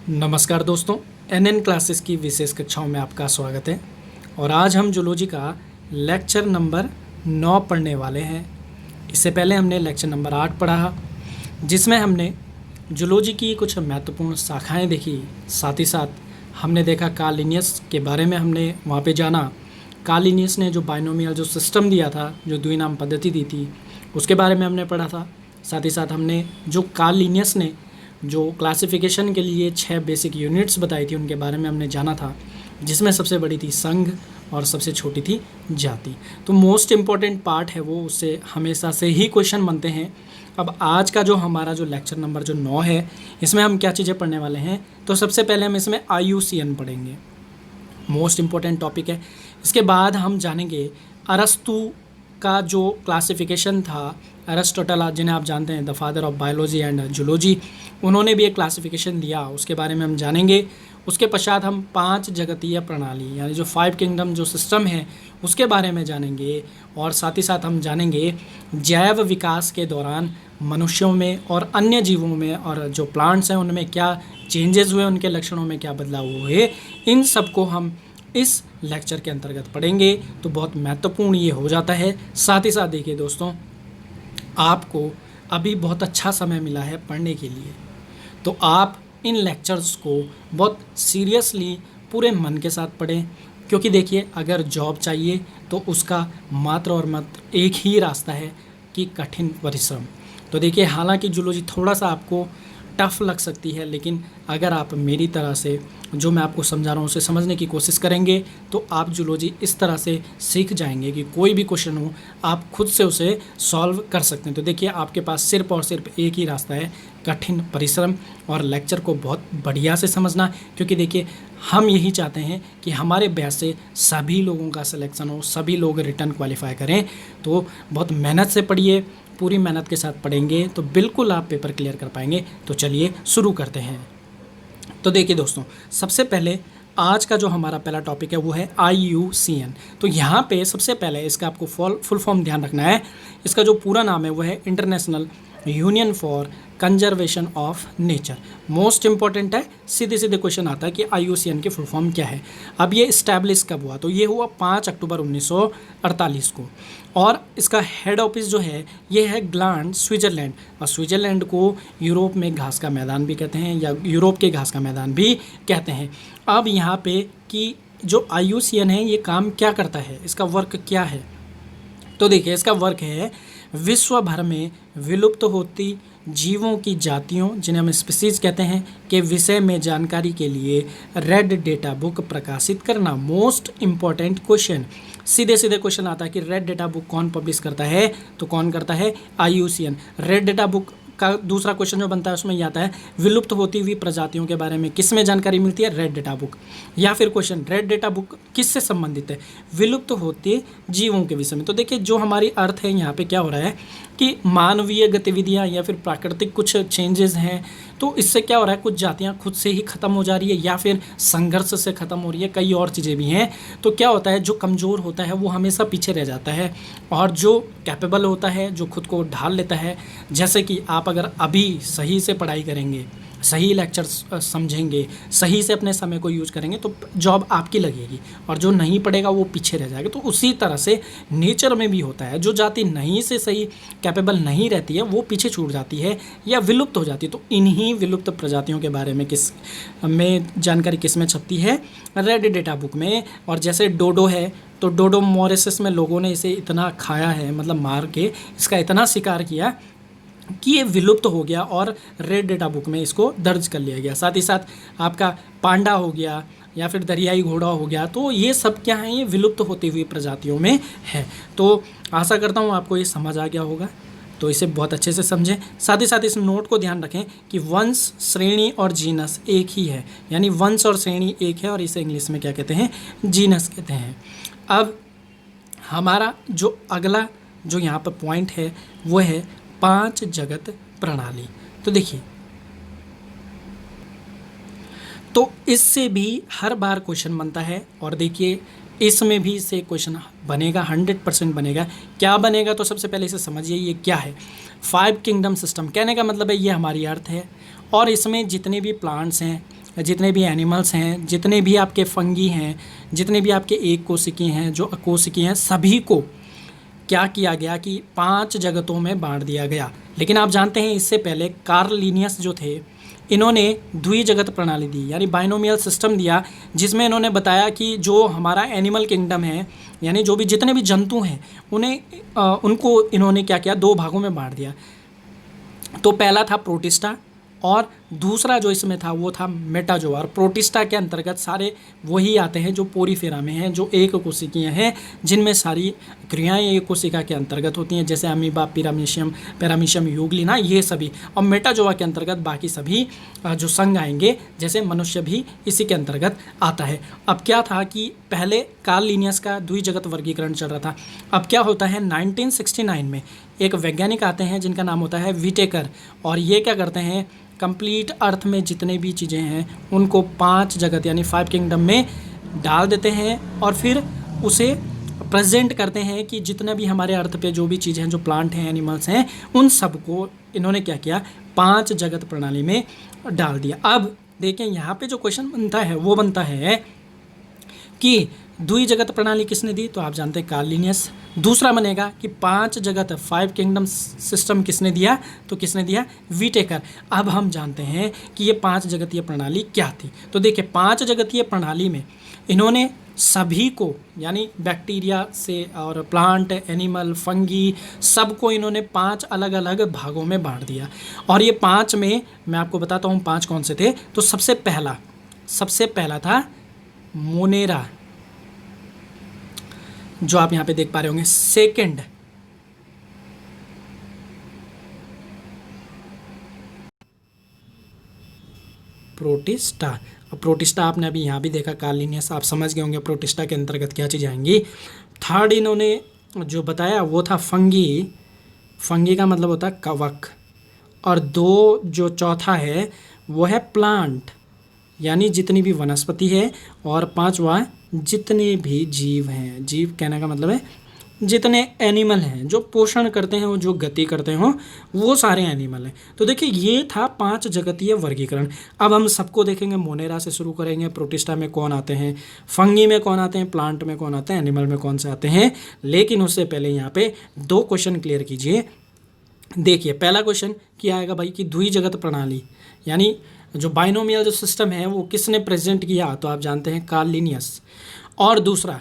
नमस्कार दोस्तों, NN classes की विशेष कक्षाओं में आपका स्वागत है। और आज हम जूलॉजी का लेक्चर नंबर 9 पढ़ने वाले हैं। इससे पहले हमने लेक्चर नंबर 8 पढ़ा, जिसमें हमने जूलॉजी की कुछ महत्वपूर्ण शाखाएं देखी। साथ ही साथ हमने देखा कार्ल लिनियस के बारे में, हमने वहाँ पे जाना। कार्ल लिनियस ने जो बाइनोमियल जो सिस्टम दिया था, जो द्विनाम पद्धति दी थी, उसके बारे में हमने पढ़ा था। साथ ही साथ हमने जो कार्ल लिनियस ने जो क्लासिफिकेशन के लिए 6 बेसिक यूनिट्स बताई थी, उनके बारे में हमने जाना था, जिसमें सबसे बड़ी थी संघ और सबसे छोटी थी जाति। तो मोस्ट इम्पॉर्टेंट पार्ट है वो, उससे हमेशा से ही क्वेश्चन बनते हैं। अब आज का जो हमारा जो लेक्चर नंबर जो 9 है, इसमें हम क्या चीज़ें पढ़ने वाले हैं। तो सबसे पहले हम इसमें IUCN पढ़ेंगे, मोस्ट इम्पॉर्टेंट टॉपिक है। इसके बाद हम जानेंगे अरस्तु का जो क्लासिफिकेशन था। अरिस्टोटल, जिन्हें आप जानते हैं the father of biology and zoology, उन्होंने भी एक क्लासिफिकेशन दिया, उसके बारे में हम जानेंगे। उसके पश्चात हम 5 जगतीय प्रणाली यानी जो 5 किंगडम जो सिस्टम है, उसके बारे में जानेंगे। और साथ ही साथ हम जानेंगे जैव विकास के दौरान मनुष्यों में और अन्य जीवों में और जो प्लांट्स हैं उनमें क्या चेंजेस हुए, उनके लक्षणों में क्या बदलाव हुए, इन सब को हम इस लेक्चर के अंतर्गत पढ़ेंगे। तो बहुत महत्वपूर्ण ये हो जाता है। साथ ही साथ देखिए दोस्तों, आपको अभी बहुत अच्छा समय मिला है पढ़ने के लिए, तो आप इन लेक्चर्स को बहुत सीरियसली पूरे मन के साथ पढ़ें। क्योंकि देखिए, अगर जॉब चाहिए तो उसका मात्र और मात्र एक ही रास्ता है कि कठिन परिश्रम। तो देखिए, हालांकि जूलॉजी थोड़ा सा आपको टफ लग सकती है, लेकिन अगर आप मेरी तरह से जो मैं आपको समझा रहा हूँ उसे समझने की कोशिश करेंगे तो आप जूलॉजी इस तरह से सीख जाएंगे कि कोई भी क्वेश्चन हो आप खुद से उसे सॉल्व कर सकते हैं। तो देखिए, आपके पास सिर्फ और सिर्फ एक ही रास्ता है, कठिन परिश्रम और लेक्चर को बहुत बढ़िया से समझना। क्योंकि देखिए, हम यही चाहते हैं कि हमारे बैच से सभी लोगों का सिलेक्शन हो, सभी लोग रिटर्न क्वालिफाई करें। तो बहुत मेहनत से पढ़िए, पूरी मेहनत के साथ पढ़ेंगे तो बिल्कुल आप पेपर क्लियर कर पाएंगे। तो चलिए शुरू करते हैं। तो देखिए दोस्तों, सबसे पहले आज का जो हमारा पहला टॉपिक है वो है IUCN। तो यहाँ पे सबसे पहले इसका आपको फुल फॉर्म ध्यान रखना है। इसका जो पूरा नाम है वो है international union for conservation of nature. Most important है, सीधे सीधे क्वेश्चन आता है कि IUCN की फुल फॉर्म क्या है। अब ये इस्टेब्लिश कब हुआ? तो ये हुआ 5 अक्टूबर 1948 को। और इसका हेड ऑफिस जो है ये है ग्लांड, स्विट्ज़रलैंड। और स्विट्ज़रलैंड को यूरोप में घास का मैदान भी कहते हैं, या यूरोप के घास का मैदान भी कहते हैं। अब यहाँ पे कि जो IUCN है ये काम क्या करता है, इसका वर्क क्या है? तो देखिए, इसका वर्क है विश्व भर में विलुप्त होती जीवों की जातियों, जिन्हें हम स्पीसीज कहते हैं, के विषय में जानकारी के लिए रेड डेटा बुक प्रकाशित करना। मोस्ट इम्पॉर्टेंट क्वेश्चन, सीधे सीधे क्वेश्चन आता है कि रेड डेटा बुक कौन पब्लिश करता है? तो कौन करता है? IUCN। रेड डेटा बुक का दूसरा क्वेश्चन जो बनता है उसमें ये आता है, विलुप्त होती हुई प्रजातियों के बारे में किस में जानकारी मिलती है? Red data book. या फिर क्वेश्चन, रेड डेटा बुक किससे संबंधित है? विलुप्त होते जीवों के विषय में। तो देखिए, जो हमारी अर्थ है यहाँ पे क्या हो रहा है कि मानवीय गतिविधियाँ या फिर प्राकृतिक कुछ चेंजेस हैं, तो इससे क्या हो रहा है, कुछ जातियाँ खुद से ही ख़त्म हो जा रही है या फिर संघर्ष से ख़त्म हो रही है, कई और चीज़ें भी हैं। तो क्या होता है, जो कमज़ोर होता है वो हमेशा पीछे रह जाता है, और जो कैपेबल होता है, जो खुद को ढाल लेता है, जैसे कि आप अगर अभी सही से पढ़ाई करेंगे, सही लेक्चर्स समझेंगे, सही से अपने समय को यूज करेंगे तो जॉब आपकी लगेगी, और जो नहीं पढ़ेगा वो पीछे रह जाएगा। तो उसी तरह से नेचर में भी होता है, जो जाति नहीं से सही कैपेबल नहीं रहती है वो पीछे छूट जाती है या विलुप्त हो जाती है। तो इन्हीं विलुप्त प्रजातियों के बारे में किस में जानकारी किस में छपती है? रेड डेटा बुक में। और जैसे डोडो है, तो डोडो मॉरिशस में लोगों ने इसे इतना खाया है, मतलब मार के इसका इतना शिकार किया कि ये विलुप्त हो गया और रेड डेटा बुक में इसको दर्ज कर लिया गया। साथ ही साथ आपका पांडा हो गया या फिर दरियाई घोड़ा हो गया, तो ये सब क्या है, ये विलुप्त होती हुई प्रजातियों में है। तो आशा करता हूँ आपको ये समझ आ गया होगा, तो इसे बहुत अच्छे से समझें। साथ ही साथ इस नोट को ध्यान रखें कि वंश, श्रेणी और जीनस एक ही है, यानी वंश और श्रेणी एक है, और इसे इंग्लिश में क्या कहते हैं? जीनस कहते हैं। अब हमारा जो अगला जो यहाँ पर पॉइंट है वो है 5 जगत प्रणाली। तो देखिए, तो इससे भी हर बार क्वेश्चन बनता है, और देखिए इसमें भी से क्वेश्चन बनेगा, 100% बनेगा। क्या बनेगा? तो सबसे पहले इसे समझिए ये क्या है। 5 किंगडम सिस्टम कहने का मतलब है ये हमारी अर्थ है, और इसमें जितने भी प्लांट्स हैं, जितने भी एनिमल्स हैं, जितने भी आपके फंगी हैं, जितने भी आपके एक कोशिकी हैं, जो अकोशिकी हैं, सभी को क्या किया गया कि 5 जगतों में बांट दिया गया। लेकिन आप जानते हैं इससे पहले कार्ल लिनियस जो थे, इन्होंने द्विजगत प्रणाली दी, यानी बाइनोमियल सिस्टम दिया, जिसमें इन्होंने बताया कि जो हमारा एनिमल किंगडम है, यानी जो भी जितने भी जंतु हैं, उनको इन्होंने क्या किया, 2 भागों में बांट दिया। तो पहला था प्रोटिस्टा और दूसरा जो इसमें था वो था मेटाजोआ। और प्रोटिस्टा के अंतर्गत सारे वही आते हैं जो पोरीफेरा में हैं, जो एक कोशिकीय हैं, जिनमें सारी क्रियाएं एक कोशिका के अंतर्गत होती हैं, जैसे अमीबा, पैरामीशियम यूग्लिना, ये सभी। और मेटाजोआ के अंतर्गत बाकी सभी जो संघ आएंगे, जैसे मनुष्य भी इसी के अंतर्गत आता है। अब क्या था कि पहले कार्ल लिनियस का द्विजगत वर्गीकरण चल रहा था। अब क्या होता है, 1969 में एक वैज्ञानिक आते हैं जिनका नाम होता है विटेकर, और ये क्या करते हैं, कंप्लीट अर्थ में जितने भी चीज़ें हैं उनको 5 जगत यानी 5 किंगडम में डाल देते हैं, और फिर उसे प्रेजेंट करते हैं कि जितना भी हमारे अर्थ पे जो भी चीज़ें हैं, जो प्लांट हैं, एनिमल्स हैं, उन सबको इन्होंने क्या किया, 5 जगत प्रणाली में डाल दिया। अब देखें यहाँ पे जो क्वेश्चन बनता है वो बनता है कि द्विजगत प्रणाली किसने दी, तो आप जानते हैं कार्ल लिनियस। दूसरा बनेगा कि 5 जगत 5 किंगडम सिस्टम किसने दिया, तो किसने दिया, विटेकर। अब हम जानते हैं कि ये 5 जगतीय प्रणाली क्या थी। तो देखिए 5 जगतीय प्रणाली में इन्होंने सभी को, यानी बैक्टीरिया से और प्लांट, एनिमल, फंगी, सबको इन्होंने 5 अलग अलग भागों में बांट दिया। और ये 5 में मैं आपको बताता हूँ 5 कौन से थे। तो सबसे पहला था मोनेरा, जो आप यहाँ पे देख पा रहे होंगे। Second protista. अब प्रोटिस्टा आपने अभी यहाँ भी देखा, कार्ल लिनियस, आप समझ गए होंगे प्रोटिस्टा के अंतर्गत क्या चीज़ आएंगी। थर्ड इन्होंने जो बताया वो था फंगी का मतलब होता है कवक। और जो चौथा है वो है प्लांट, यानी जितनी भी वनस्पति है। और 5वां जितने भी जीव हैं, जीव कहने का मतलब है जितने एनिमल हैं जो पोषण करते हैं, वो जो गति करते हों, वो सारे एनिमल हैं। तो देखिए ये था 5 जगतीय वर्गीकरण। अब हम सबको देखेंगे, मोनेरा से शुरू करेंगे, प्रोटिस्टा में कौन आते हैं, फंगी में कौन आते हैं, प्लांट में कौन आते हैं, एनिमल में कौन से आते हैं। लेकिन उससे पहले यहाँ पे 2 क्वेश्चन क्लियर कीजिए। देखिए पहला क्वेश्चन क्या आएगा भाई कि द्विजगत प्रणाली, यानी जो बाइनोमियल जो सिस्टम है वो किसने प्रेजेंट किया, तो आप जानते हैं कार्ल लिनियस। और दूसरा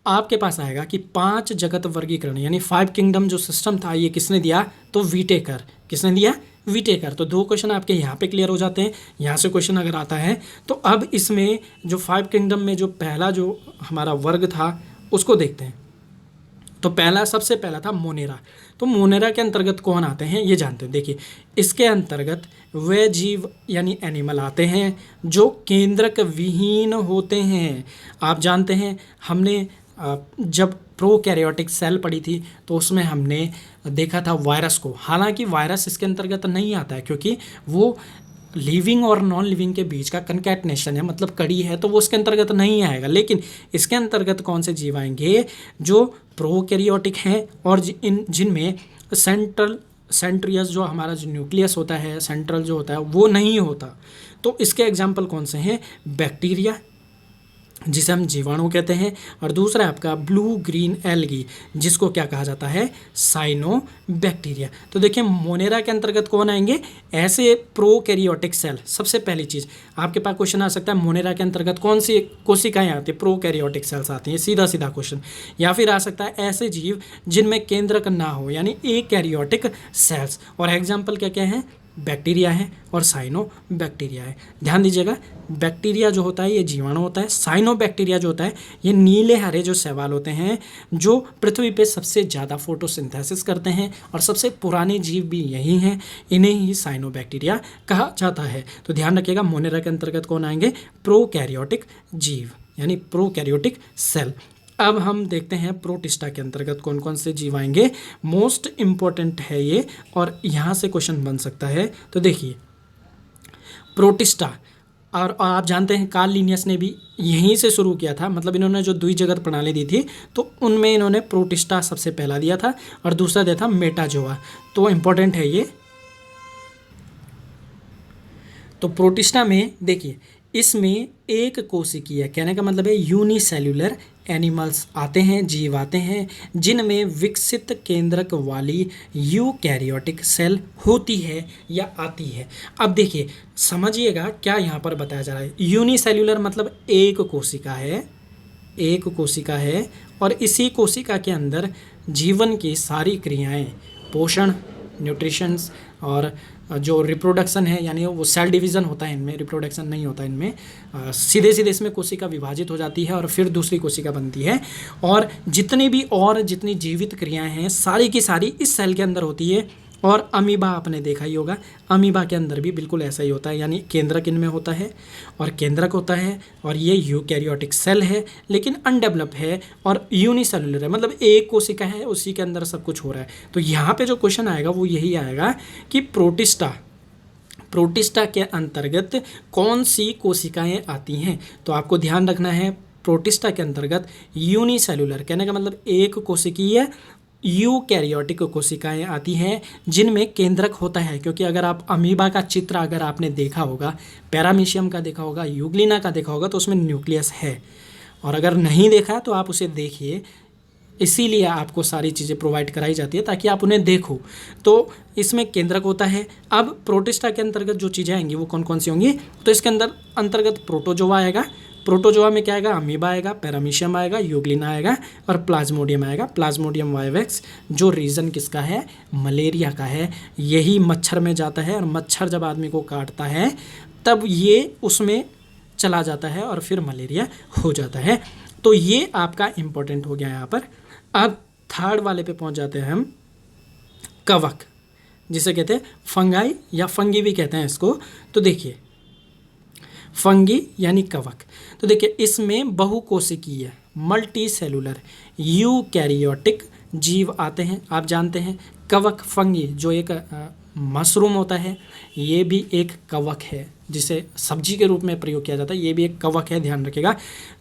आपके पास आएगा कि 5 जगत वर्गीकरण यानी 5 किंगडम जो सिस्टम था ये किसने दिया, तो विटेकर। किसने दिया, विटेकर। तो 2 क्वेश्चन आपके यहाँ पे क्लियर हो जाते हैं। यहाँ से क्वेश्चन अगर आता है तो अब इसमें जो 5 किंगडम में जो पहला जो हमारा वर्ग था उसको देखते हैं। तो सबसे पहला था मोनेरा। तो मोनेरा के अंतर्गत कौन आते हैं ये जानते हैं। देखिए इसके अंतर्गत वे जीव यानी एनिमल आते हैं जो केंद्रक विहीन होते हैं। आप जानते हैं हमने जब प्रोकैरियोटिक सेल पढ़ी थी तो उसमें हमने देखा था वायरस को। हालांकि वायरस इसके अंतर्गत नहीं आता है क्योंकि वो लिविंग और नॉन लिविंग के बीच का कनकैटनेशन है, मतलब कड़ी है, तो वो उसके अंतर्गत नहीं आएगा। लेकिन इसके अंतर्गत कौन से जीव आएंगे जो प्रोकैरियोटिक हैं और जिनमें सेंट्रियस जो हमारा जो न्यूक्लियस होता है, सेंट्रल जो होता है वो नहीं होता। तो इसके एग्जाम्पल कौन से हैं, बैक्टीरिया जिसे हम जीवाणु कहते हैं, और दूसरा आपका ब्लू ग्रीन एल्गी जिसको क्या कहा जाता है, साइनोबैक्टीरिया। तो देखिए मोनेरा के अंतर्गत कौन आएंगे, ऐसे प्रोकैरियोटिक सेल। सबसे पहली चीज़ आपके पास क्वेश्चन आ सकता है मोनेरा के अंतर्गत कौन सी कोशिकाएं आती है, प्रोकैरियोटिक सेल्स आती हैं, सीधा सीधा क्वेश्चन। या फिर आ सकता है ऐसे जीव जिनमें केंद्रक ना हो यानी एकैरियोटिक सेल्स। और एग्जाम्पल क्या क्या है, बैक्टीरिया है और साइनोबैक्टीरिया है। ध्यान दीजिएगा बैक्टीरिया जो होता है ये जीवाणु होता है, साइनोबैक्टीरिया जो होता है ये नीले हरे जो शैवाल होते हैं जो पृथ्वी पे सबसे ज़्यादा फोटोसिंथेसिस करते हैं और सबसे पुराने जीव भी यही हैं, इन्हें ही साइनोबैक्टीरिया कहा जाता है। तो ध्यान रखिएगा मोनेरा के अंतर्गत कौन आएंगे, प्रोकैरियोटिक जीव यानी प्रोकैरियोटिक सेल। अब हम देखते हैं प्रोटिस्टा के अंतर्गत कौन कौन से जीव आएंगे। मोस्ट इम्पॉर्टेंट है ये और यहाँ से क्वेश्चन बन सकता है। तो देखिए प्रोटिस्टा और आप जानते हैं कार्ल लिनियस ने भी यहीं से शुरू किया था, मतलब इन्होंने जो द्विजगत प्रणाली दी थी तो उनमें इन्होंने प्रोटिस्टा सबसे पहला दिया था और दूसरा दिया था मेटाजोआ। तो इम्पॉर्टेंट है ये। तो प्रोटिस्टा में देखिए इसमें एक कोशिकीय, कहने का मतलब है यूनिसेल्युलर एनिमल्स आते हैं, जीव आते हैं जिनमें विकसित केंद्रक वाली यूकैरियोटिक सेल होती है या आती है। अब देखिए समझिएगा क्या यहाँ पर बताया जा रहा है। यूनिसेल्युलर मतलब एक कोशिका है, एक कोशिका है और इसी कोशिका के अंदर जीवन की सारी क्रियाएं, पोषण, न्यूट्रिशंस और जो रिप्रोडक्शन है, यानी वो सेल डिवीज़न होता है इनमें, रिप्रोडक्शन नहीं होता इनमें, सीधे सीधे इसमें कोशिका विभाजित हो जाती है और फिर दूसरी कोशिका बनती है। और जितनी जीवित क्रियाएं हैं सारी की सारी इस सेल के अंदर होती है। और अमीबा आपने देखा ही होगा, अमीबा के अंदर भी बिल्कुल ऐसा ही होता है, यानी केंद्रक इनमें होता है और केंद्रक होता है और ये यूकैरियोटिक सेल है लेकिन अनडेवलप है और यूनिसेलुलर है, मतलब एक कोशिका है उसी के अंदर सब कुछ हो रहा है। तो यहाँ पे जो क्वेश्चन आएगा वो यही आएगा कि प्रोटिस्टा के अंतर्गत कौन सी कोशिकाएं आती हैं। तो आपको ध्यान रखना है प्रोटिस्टा के अंतर्गत यूनिसेलुलर, कहने का मतलब एक कोशिकीय यूकैरियोटिक कोशिकाएं आती हैं जिनमें केंद्रक होता है। क्योंकि अगर आप अमीबा का चित्र अगर आपने देखा होगा, पैरामीशियम का देखा होगा, यूग्लिना का देखा होगा तो उसमें न्यूक्लियस है, और अगर नहीं देखा तो आप उसे देखिए, इसीलिए आपको सारी चीज़ें प्रोवाइड कराई जाती है ताकि आप उन्हें देखो। तो इसमें केंद्रक होता है। अब प्रोटिस्टा के अंतर्गत जो चीज़ें आएंगी वो कौन कौन सी होंगी, तो इसके अंतर्गत प्रोटोजोआ आएगा। प्रोटोजोआ में क्या आएगा, अमीबा आएगा, पैरामीशियम आएगा, यूग्लिना आएगा और प्लाज्मोडियम आएगा। प्लाज्मोडियम वाइवेक्स जो रीजन किसका है, मलेरिया का है। यही मच्छर में जाता है और मच्छर जब आदमी को काटता है तब ये उसमें चला जाता है और फिर मलेरिया हो जाता है। तो ये आपका इम्पोर्टेंट हो गया यहाँ पर। अब थर्ड वाले पे पहुँच जाते हैं हम, कवक, जिसे कहते हैं फंगाई या फंगी भी कहते हैं इसको। तो देखिए फंगी यानी कवक, तो देखिए इसमें बहुकोशिकीय मल्टी सेलुलर यूकैरियोटिक जीव आते हैं। आप जानते हैं कवक, फंगी जो एक मशरूम होता है ये भी एक कवक है जिसे सब्जी के रूप में प्रयोग किया जाता है, ये भी एक कवक है, ध्यान रखिएगा।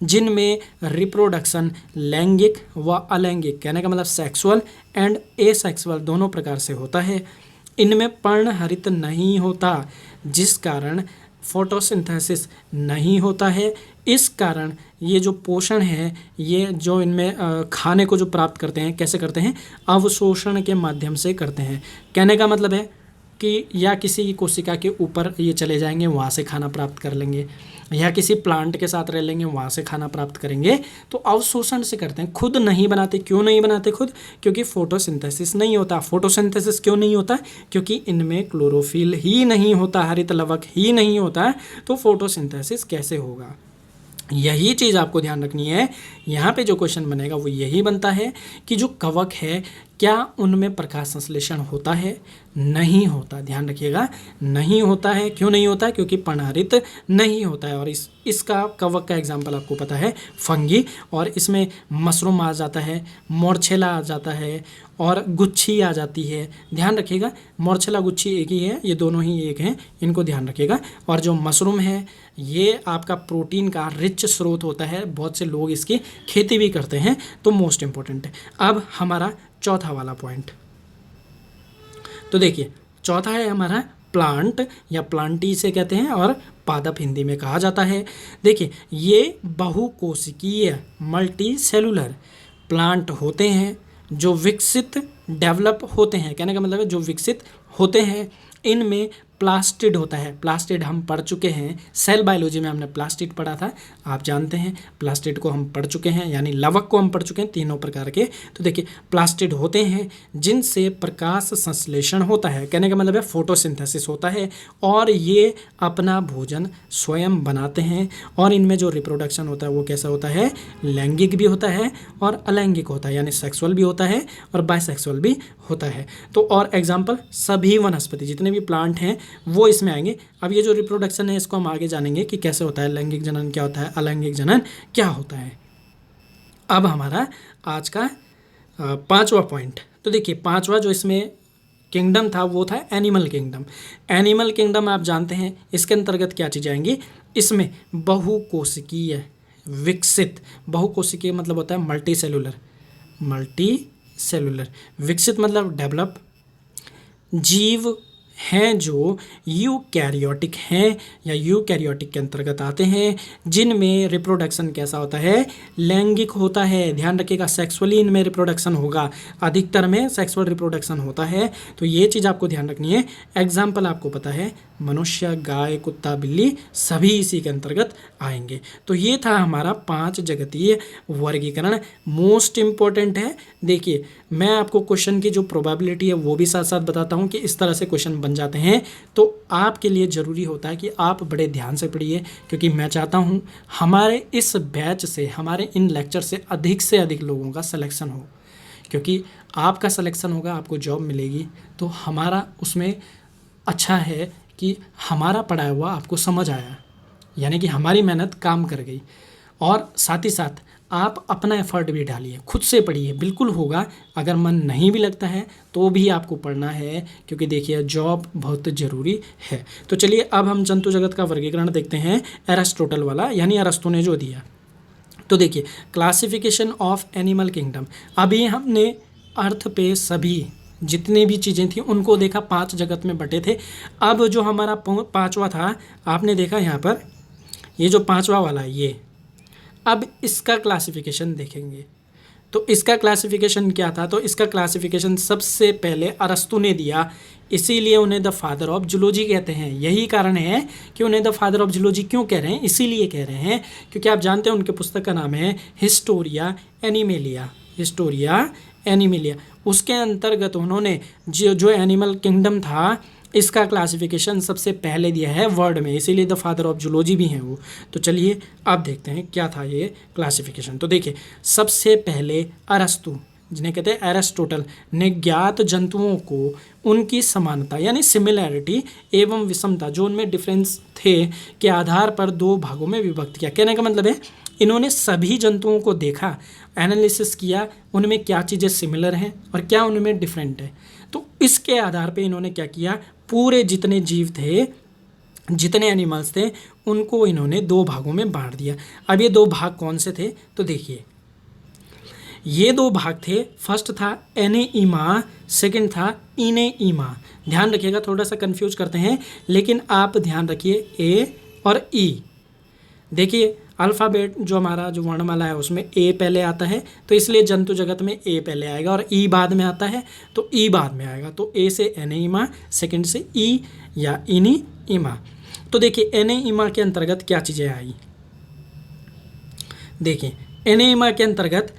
जिनमें रिप्रोडक्शन लैंगिक व अलैंगिक, कहने का मतलब सेक्सुअल एंड एसेक्सुअल दोनों प्रकार से होता है। इनमें पर्णहरित नहीं होता जिस कारण फोटोसिंथेसिस नहीं होता है। इस कारण ये जो पोषण है, ये जो इनमें खाने को जो प्राप्त करते हैं कैसे करते हैं, अवशोषण के माध्यम से करते हैं। कहने का मतलब है कि या किसी कोशिका के ऊपर ये चले जाएंगे, वहाँ से खाना प्राप्त कर लेंगे, या किसी प्लांट के साथ रह लेंगे, वहाँ से खाना प्राप्त करेंगे। तो अवशोषण से करते हैं, खुद नहीं बनाते। क्यों नहीं बनाते खुद, क्योंकि फोटोसिंथेसिस नहीं होता। फोटोसिंथेसिस क्यों नहीं होता, क्योंकि इनमें क्लोरोफिल ही नहीं होता, हरित लवक ही नहीं होता है, तो फोटोसिंथेसिस कैसे होगा। यही चीज़ आपको ध्यान रखनी है। यहाँ पे जो क्वेश्चन बनेगा वो यही बनता है कि जो कवक है क्या उनमें प्रकाश संश्लेषण होता है, नहीं होता। ध्यान रखिएगा, नहीं होता है। क्यों नहीं होता है, क्योंकि पर्णहरित नहीं होता है। और इसका कवक का एग्जांपल आपको पता है फंगी, और इसमें मशरूम आ जाता है, मोरछेला आ जाता है और गुच्छी आ जाती है। ध्यान रखिएगा, मोरछेला गुच्छी एक ही है, ये दोनों ही एक हैं, इनको ध्यान रखिएगा। और जो मशरूम है ये आपका प्रोटीन का रिच स्रोत होता है, बहुत से लोग इसकी खेती भी करते हैं, तो मोस्ट इम्पोर्टेंट है। अब हमारा चौथा वाला पॉइंट, तो देखिए चौथा है हमारा प्लांट या प्लांटी से कहते हैं, और पादप हिंदी में कहा जाता है। देखिए ये बहुकोशिकीय मल्टी सेलुलर प्लांट होते हैं जो विकसित डेवलप होते हैं। कहने का मतलब है जो विकसित होते हैं। इनमें प्लास्टिड होता है। प्लास्टिड हम पढ़ चुके हैं, सेल बायोलॉजी में हमने प्लास्टिड पढ़ा था, आप जानते हैं प्लास्टिड को हम पढ़ चुके हैं, यानी लवक को हम पढ़ चुके हैं, तीनों प्रकार के। तो देखिए प्लास्टिड होते हैं जिनसे प्रकाश संश्लेषण होता है, कहने का मतलब है फोटोसिंथेसिस होता है, और ये अपना भोजन स्वयं बनाते हैं। और इनमें जो रिप्रोडक्शन होता है वो कैसा होता है, लैंगिक भी होता है और अलैंगिक होता है, यानी सेक्सुअल भी होता है और बायसेक्सुअल भी होता है। तो और एग्जाम्पल सभी वनस्पति जितने भी प्लांट हैं वो इसमें आएंगे। अब ये जो रिप्रोडक्शन है इसको हम आगे जानेंगे कि कैसे होता है, लैंगिक जनन क्या होता है, अलैंगिक जनन क्या होता है। अब हमारा आज का पांचवा पॉइंट, तो देखिए पांचवा जो इसमें किंगडम था वो था एनिमल किंगडम। एनिमल किंगडम आप जानते हैं, इसके अंतर्गत क्या चीज़ें आएंगी, इसमें बहुकोशिकीय विकसित, बहुकोशिकीय मतलब होता है मल्टी सेलुलर, मल्टी सेलुलर, विकसित मतलब डेवलप, जीव हैं जो यूकैरियोटिक हैं या यूकैरियोटिक के अंतर्गत आते हैं, जिनमें रिप्रोडक्शन कैसा होता है, लैंगिक होता है। ध्यान रखिएगा, सेक्सुअली इनमें रिप्रोडक्शन होगा, अधिकतर में सेक्सुअल रिप्रोडक्शन होता है। तो ये चीज़ आपको ध्यान रखनी है। एग्जाम्पल आपको पता है, मनुष्य, गाय, कुत्ता, बिल्ली सभी इसी के अंतर्गत आएंगे। तो ये था हमारा 5 जगतीय वर्गीकरण। मोस्ट इम्पॉर्टेंट है। देखिए, मैं आपको क्वेश्चन की जो प्रोबेबिलिटी है वो भी साथ साथ बताता हूँ कि इस तरह से क्वेश्चन बन जाते हैं। तो आपके लिए ज़रूरी होता है कि आप बड़े ध्यान से पढ़िए, क्योंकि मैं चाहता हूँ हमारे इस बैच से, हमारे इन लेक्चर से अधिक लोगों का सिलेक्शन हो, क्योंकि आपका सिलेक्शन होगा, आपको जॉब मिलेगी। तो हमारा उसमें अच्छा है कि हमारा पढ़ाया हुआ आपको समझ आया, यानी कि हमारी मेहनत काम कर गई। और साथ ही साथ आप अपना एफर्ट भी डालिए, खुद से पढ़िए, बिल्कुल होगा। अगर मन नहीं भी लगता है तो भी आपको पढ़ना है, क्योंकि देखिए जॉब बहुत ज़रूरी है। तो चलिए अब हम जंतु जगत का वर्गीकरण देखते हैं, एरिस्टोटल वाला, यानी अरस्तु ने जो दिया। तो देखिए, क्लासिफिकेशन ऑफ एनिमल किंगडम। अभी हमने अर्थ पे सभी जितनी भी चीज़ें थी उनको देखा, 5 जगत में बटे थे। अब जो हमारा 5वां था, आपने देखा यहाँ पर, ये जो 5वां वाला है ये, अब इसका क्लासिफिकेशन देखेंगे। तो इसका क्लासिफिकेशन क्या था, तो इसका क्लासिफिकेशन सबसे पहले अरस्तु ने दिया, इसीलिए उन्हें द फादर ऑफ जूलॉजी कहते हैं। यही कारण है कि उन्हें द फादर ऑफ जूलॉजी क्यों कह रहे हैं, इसीलिए कह रहे हैं क्योंकि आप जानते हैं उनके पुस्तक का नाम है हिस्टोरिया एनिमेलिया। हिस्टोरिया एनिमेलिया, उसके अंतर्गत उन्होंने जो एनिमल किंगडम था, इसका क्लासिफिकेशन सबसे पहले दिया है वर्ड में, इसीलिए द फादर ऑफ जूलॉजी भी हैं वो। तो चलिए अब देखते हैं क्या था ये क्लासिफिकेशन। तो देखिए, सबसे पहले अरस्तु, जिन्हें कहते हैं एरिस्टोटल, ने ज्ञात जंतुओं को उनकी समानता यानी सिमिलैरिटी एवं विषमता, जो उनमें डिफरेंस थे, के आधार पर 2 भागों में विभक्त किया। कहने का मतलब है, इन्होंने सभी जंतुओं को देखा, एनालिसिस किया, उनमें क्या चीज़ें सिमिलर हैं और क्या उनमें डिफरेंट है। तो इसके आधार पे इन्होंने क्या किया, पूरे जितने जीव थे, जितने एनिमल्स थे, उनको इन्होंने 2 भागों में बांट दिया। अब ये 2 भाग कौन से थे, तो देखिए ये 2 भाग थे। फर्स्ट था एनेइमा, सेकंड था इनेइमा। ध्यान रखिएगा, थोड़ा सा कंफ्यूज करते हैं, लेकिन आप ध्यान रखिए ए और ई। देखिए अल्फ़ाबेट जो हमारा जो वर्णमाला है उसमें ए पहले आता है, तो इसलिए जंतु जगत में ए पहले आएगा, और ई बाद में आता है तो ई बाद में आएगा। तो ए से एनेइमा, सेकंड से ई या इनीइमा। तो देखिए एनेइमा के अंतर्गत क्या चीज़ें आई। देखिए एनेइमा के अंतर्गत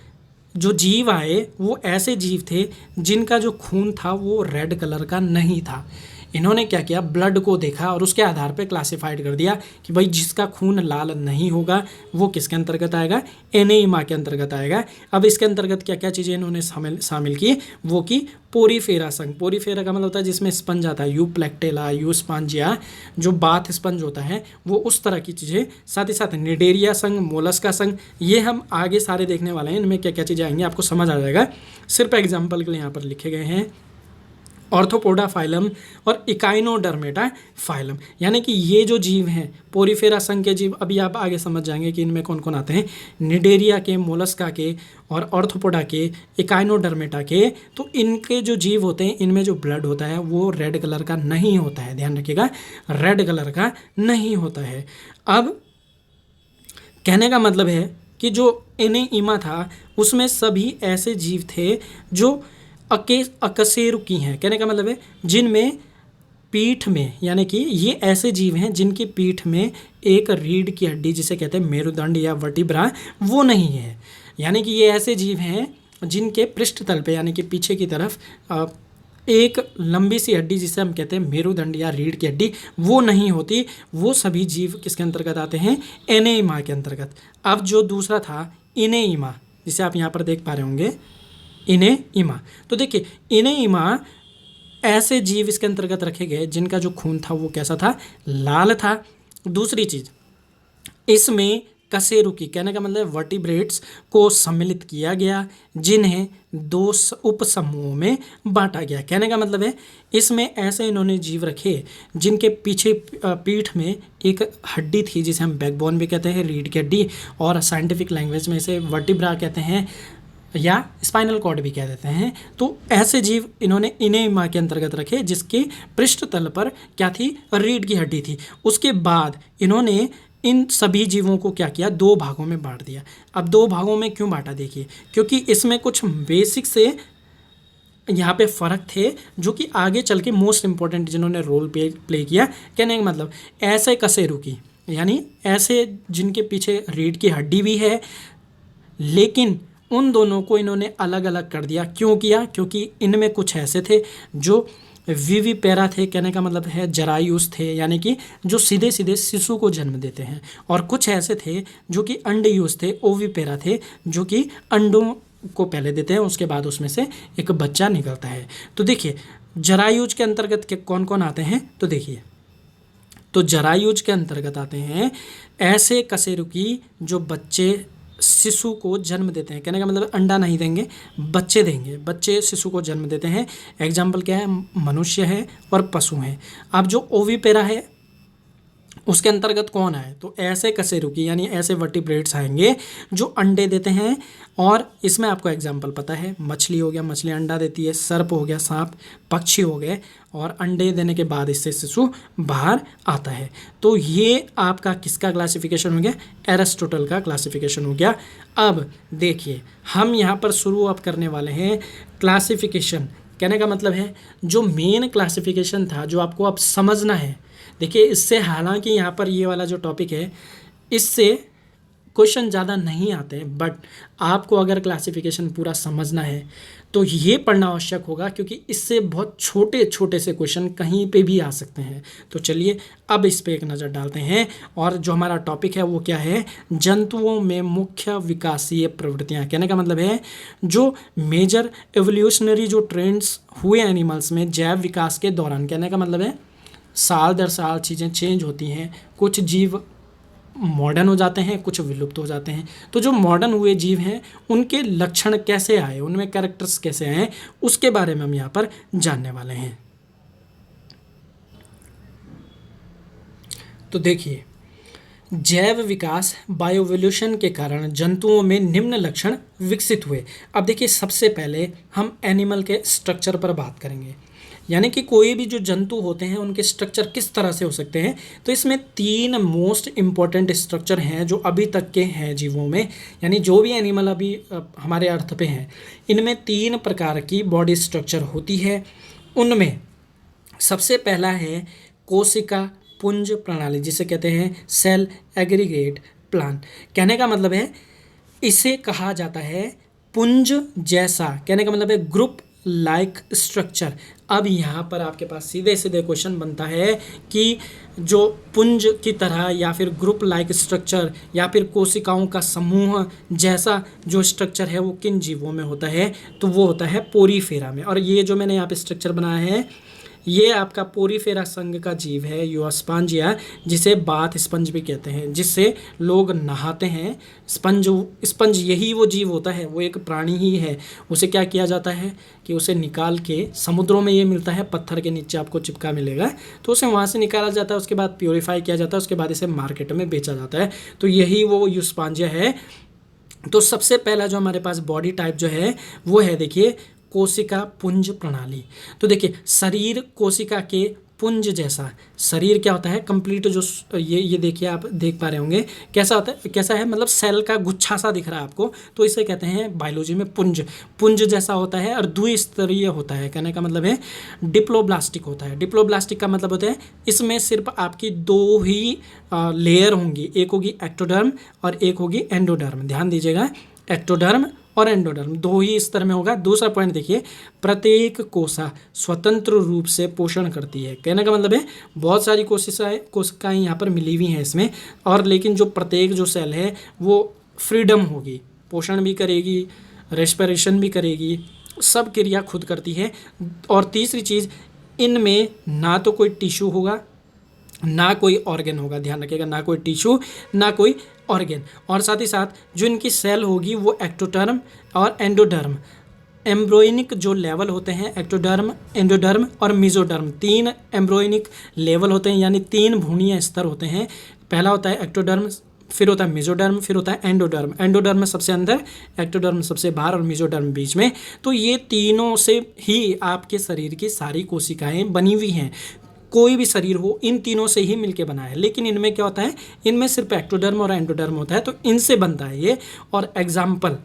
जो जीव आए वो ऐसे जीव थे जिनका जो खून था वो रेड कलर का नहीं था। इन्होंने क्या किया, ब्लड को देखा और उसके आधार पे क्लासिफाइड कर दिया कि भाई जिसका खून लाल नहीं होगा वो किसके अंतर्गत आएगा, एनेइमा के अंतर्गत आएगा। अब इसके अंतर्गत क्या क्या चीज़ें इन्होंने शामिल की, वो की पोरीफेरा संघ। पोरीफेरा का मतलब होता है जिसमें स्पंज आता है, यू प्लेक्टेला, यू स्पंजिया, जो बाथ स्पंज होता है वो, उस तरह की चीज़ें। साथ ही साथ निडेरिया संघ, मोलस्का संघ, ये हम आगे सारे देखने वाले हैं, इनमें क्या क्या चीज़ें आएंगी आपको समझ आ जाएगा। सिर्फ एग्जाम्पल के लिए यहाँ पर लिखे गए हैं ऑर्थोपोडा फाइलम और इकाइनोडर्मेटा फाइलम, यानी कि ये जो जीव हैं पोरीफेरा संघ के जीव, अभी आप आगे समझ जाएंगे कि इनमें कौन कौन आते हैं, निडेरिया के, मोलस्का के और ऑर्थोपोडा के, इकाइनोडर्मेटा के। तो इनके जो जीव होते हैं इनमें जो ब्लड होता है वो रेड कलर का नहीं होता है, ध्यान रखिएगा, रेड कलर का नहीं होता है। अब कहने का मतलब है कि जो एनेइमा था उसमें सभी ऐसे जीव थे जो अकशेरुकी हैं। कहने का मतलब है जिनमें पीठ में, यानी कि ये ऐसे जीव हैं जिनकी पीठ में एक रीढ़ की हड्डी, जिसे कहते हैं मेरुदंड या वर्टिब्रा, वो नहीं है। यानी कि ये ऐसे जीव हैं जिनके पृष्ठ तल पे, यानी कि पीछे की तरफ एक लंबी सी हड्डी, जिसे हम कहते हैं मेरुदंड या रीढ़ की हड्डी, वो नहीं होती। वो सभी जीव किसके अंतर्गत आते हैं, एनेइमा के अंतर्गत। अब जो दूसरा था इनेइमा, जिसे आप यहाँ पर देख पा रहे होंगे, इनेइमा। तो देखिए इनेइमा ऐसे जीव इसके अंतर्गत रखे गए जिनका जो खून था वो कैसा था, लाल था। दूसरी चीज़, इसमें कशेरुकी, कहने का मतलब वर्टिब्रेट्स को सम्मिलित किया गया, जिन्हें 2 उपसमूहों में बांटा गया। कहने का मतलब है इसमें ऐसे इन्होंने जीव रखे जिनके पीछे पीठ में एक हड्डी थी, जिसे हम बैकबोन भी कहते हैं, रीढ़ की हड्डी, और साइंटिफिक लैंग्वेज में इसे वर्टिब्रा कहते हैं। या स्पाइनल कॉर्ड भी कह देते हैं। तो ऐसे जीव इन्होंने इनेमा के अंतर्गत रखे, जिसके पृष्ठ तल पर क्या थी, रीढ़ की हड्डी थी। उसके बाद इन्होंने इन सभी जीवों को क्या किया, दो भागों में बांट दिया। अब दो भागों में क्यों बांटा, देखिए, क्योंकि इसमें कुछ बेसिक से यहाँ पे फ़र्क थे जो कि आगे चल के मोस्ट इम्पॉर्टेंट जिन्होंने रोल प्ले किया। कहने का मतलब ऐसे कशेरुकी, यानी ऐसे जिनके पीछे रीढ़ की हड्डी भी है, लेकिन उन दोनों को इन्होंने अलग अलग कर दिया। क्यों किया, क्योंकि इनमें कुछ ऐसे थे जो विविपेरा थे, कहने का मतलब है जरायुज थे, यानी कि जो सीधे सीधे शिशु को जन्म देते हैं, और कुछ ऐसे थे जो कि अंडयुज थे, ओविपेरा थे, जो कि अंडों को पहले देते हैं, उसके बाद उसमें से एक बच्चा निकलता है। तो देखिए जरायुज के अंतर्गत के कौन कौन आते हैं, तो देखिए, तो जरायुज के अंतर्गत आते हैं ऐसे कशेरुकी जो बच्चे शिशु को जन्म देते हैं। कहने का मतलब अंडा नहीं देंगे, बच्चे देंगे, बच्चे शिशु को जन्म देते हैं। एग्जाम्पल क्या है, मनुष्य है और पशु हैं। अब जो ओविपेरा है उसके अंतर्गत कौन आए, तो ऐसे कशेरुकी यानी ऐसे वर्टिब्रेट्स आएंगे जो अंडे देते हैं। और इसमें आपको एग्जाम्पल पता है, मछली हो गया, मछली अंडा देती है, सर्प हो गया, सांप, पक्षी हो गए, और अंडे देने के बाद इससे शिशु बाहर आता है। तो ये आपका किसका क्लासिफिकेशन हो गया, एरिस्टोटल का क्लासिफिकेशन हो गया। अब देखिए हम यहाँ पर शुरू अब करने वाले हैं क्लासिफिकेशन। कहने का मतलब है जो मेन क्लासिफिकेशन था, जो आपको अब समझना है। देखिए इससे, हालांकि यहाँ पर ये वाला जो टॉपिक है, इससे क्वेश्चन ज़्यादा नहीं आते हैं, बट आपको अगर क्लासिफिकेशन पूरा समझना है तो ये पढ़ना आवश्यक होगा, क्योंकि इससे बहुत छोटे छोटे से क्वेश्चन कहीं पे भी आ सकते हैं। तो चलिए अब इस पे एक नज़र डालते हैं। और जो हमारा टॉपिक है वो क्या है, जंतुओं में मुख्य विकासीय प्रवृत्तियाँ। कहने का मतलब है जो मेजर एवोल्यूशनरी जो ट्रेंड्स हुए एनिमल्स में जैव विकास के दौरान। कहने का मतलब है साल दर साल चीज़ें चेंज होती हैं, कुछ जीव मॉडर्न हो जाते हैं, कुछ विलुप्त हो जाते हैं। तो जो मॉडर्न हुए जीव हैं उनके लक्षण कैसे आए, उनमें कैरेक्टर्स कैसे आए, उसके बारे में हम यहाँ पर जानने वाले हैं। तो देखिए, जैव विकास बायोवोल्यूशन के कारण जंतुओं में निम्न लक्षण विकसित हुए। अब देखिए सबसे पहले हम एनिमल के स्ट्रक्चर पर बात करेंगे, यानी कि कोई भी जो जंतु होते हैं उनके स्ट्रक्चर किस तरह से हो सकते हैं। तो इसमें तीन मोस्ट इम्पॉर्टेंट स्ट्रक्चर हैं जो अभी तक के हैं जीवों में, यानी जो भी एनिमल अभी हमारे अर्थ पे हैं, इनमें तीन प्रकार की बॉडी स्ट्रक्चर होती है। उनमें सबसे पहला है कोशिका पुंज प्रणाली, जिसे कहते हैं सेल एग्रीगेट प्लान। कहने का मतलब है इसे कहा जाता है पुंज जैसा, कहने का मतलब है ग्रुप लाइक स्ट्रक्चर। अब यहाँ पर आपके पास सीधे सीधे क्वेश्चन बनता है कि जो पुंज की तरह या फिर ग्रुप लाइक स्ट्रक्चर या फिर कोशिकाओं का समूह जैसा जो स्ट्रक्चर है वो किन जीवों में होता है, तो वो होता है पोरीफेरा में। और ये जो मैंने यहाँ पे स्ट्रक्चर बनाया है ये आपका पोरीफेरा संघ का जीव है, यूरोस्पांजिया, जिसे बाथ स्पंज भी कहते हैं, जिससे लोग नहाते हैं। स्पंज यही वो जीव होता है, वो एक प्राणी ही है। उसे क्या किया जाता है कि उसे निकाल के, समुद्रों में ये मिलता है, पत्थर के नीचे आपको चिपका मिलेगा, तो उसे वहाँ से निकाला जाता है, उसके बाद प्योरीफाई किया जाता है, उसके बाद इसे मार्केट में बेचा जाता है। तो यही वो यूरोस्पांजिया है। तो सबसे पहला जो हमारे पास बॉडी टाइप जो है वो है, देखिए, कोशिका पुंज प्रणाली। तो देखिए शरीर कोशिका के पुंज जैसा। शरीर क्या होता है, कंप्लीट जो ये देखिए आप देख पा रहे होंगे कैसा होता है, कैसा है, मतलब सेल का गुच्छा सा दिख रहा है आपको, तो इसे कहते हैं बायोलॉजी में पुंज। पुंज जैसा होता है और द्विस्तरीय होता है। कहने का मतलब है डिप्लोब्लास्टिक होता है। डिप्लोब्लास्टिक का मतलब होता है इसमें सिर्फ आपकी दो ही लेयर होंगी, एक होगी एक्टोडर्म और एक होगी एंडोडर्म। ध्यान दीजिएगा, एक्टोडर्म और एंडोडर्म दो ही स्तर में होगा। दूसरा पॉइंट देखिए, प्रत्येक कोशिका स्वतंत्र रूप से पोषण करती है। कहने का मतलब है बहुत सारी कोशिकाएं यहाँ पर मिली हुई हैं इसमें, और लेकिन जो प्रत्येक जो सेल है वो फ्रीडम होगी, पोषण भी करेगी, रेस्पिरेशन भी करेगी, सब क्रिया खुद करती है। और तीसरी चीज़, इनमें ना तो कोई टिश्यू होगा ना कोई ऑर्गन होगा। ध्यान रखिएगा, ना कोई टिश्यू ना कोई ऑर्गन। और साथ ही साथ जो इनकी सेल होगी वो एक्टोडर्म और एंडोडर्म, एम्ब्रोइनिक जो लेवल होते हैं, एक्टोडर्म, एंडोडर्म और मेसोडर्म, तीन एम्ब्रोइनिक लेवल होते हैं, यानी तीन भ्रूणीय स्तर होते हैं। पहला होता है एक्टोडर्म, फिर होता है मेसोडर्म, फिर होता है एंडोडर्म। एंडोडर्म में सबसे अंदर, एक्टोडर्म सबसे बाहर और मेसोडर्म बीच में। तो ये तीनों से ही आपके शरीर की सारी कोशिकाएं बनी हुई हैं। कोई भी शरीर हो इन तीनों से ही मिलके बना है। लेकिन इनमें क्या होता है, इनमें सिर्फ एक्टोडर्म और एंडोडर्म होता है, तो इनसे बनता है ये। और एग्जाम्पल,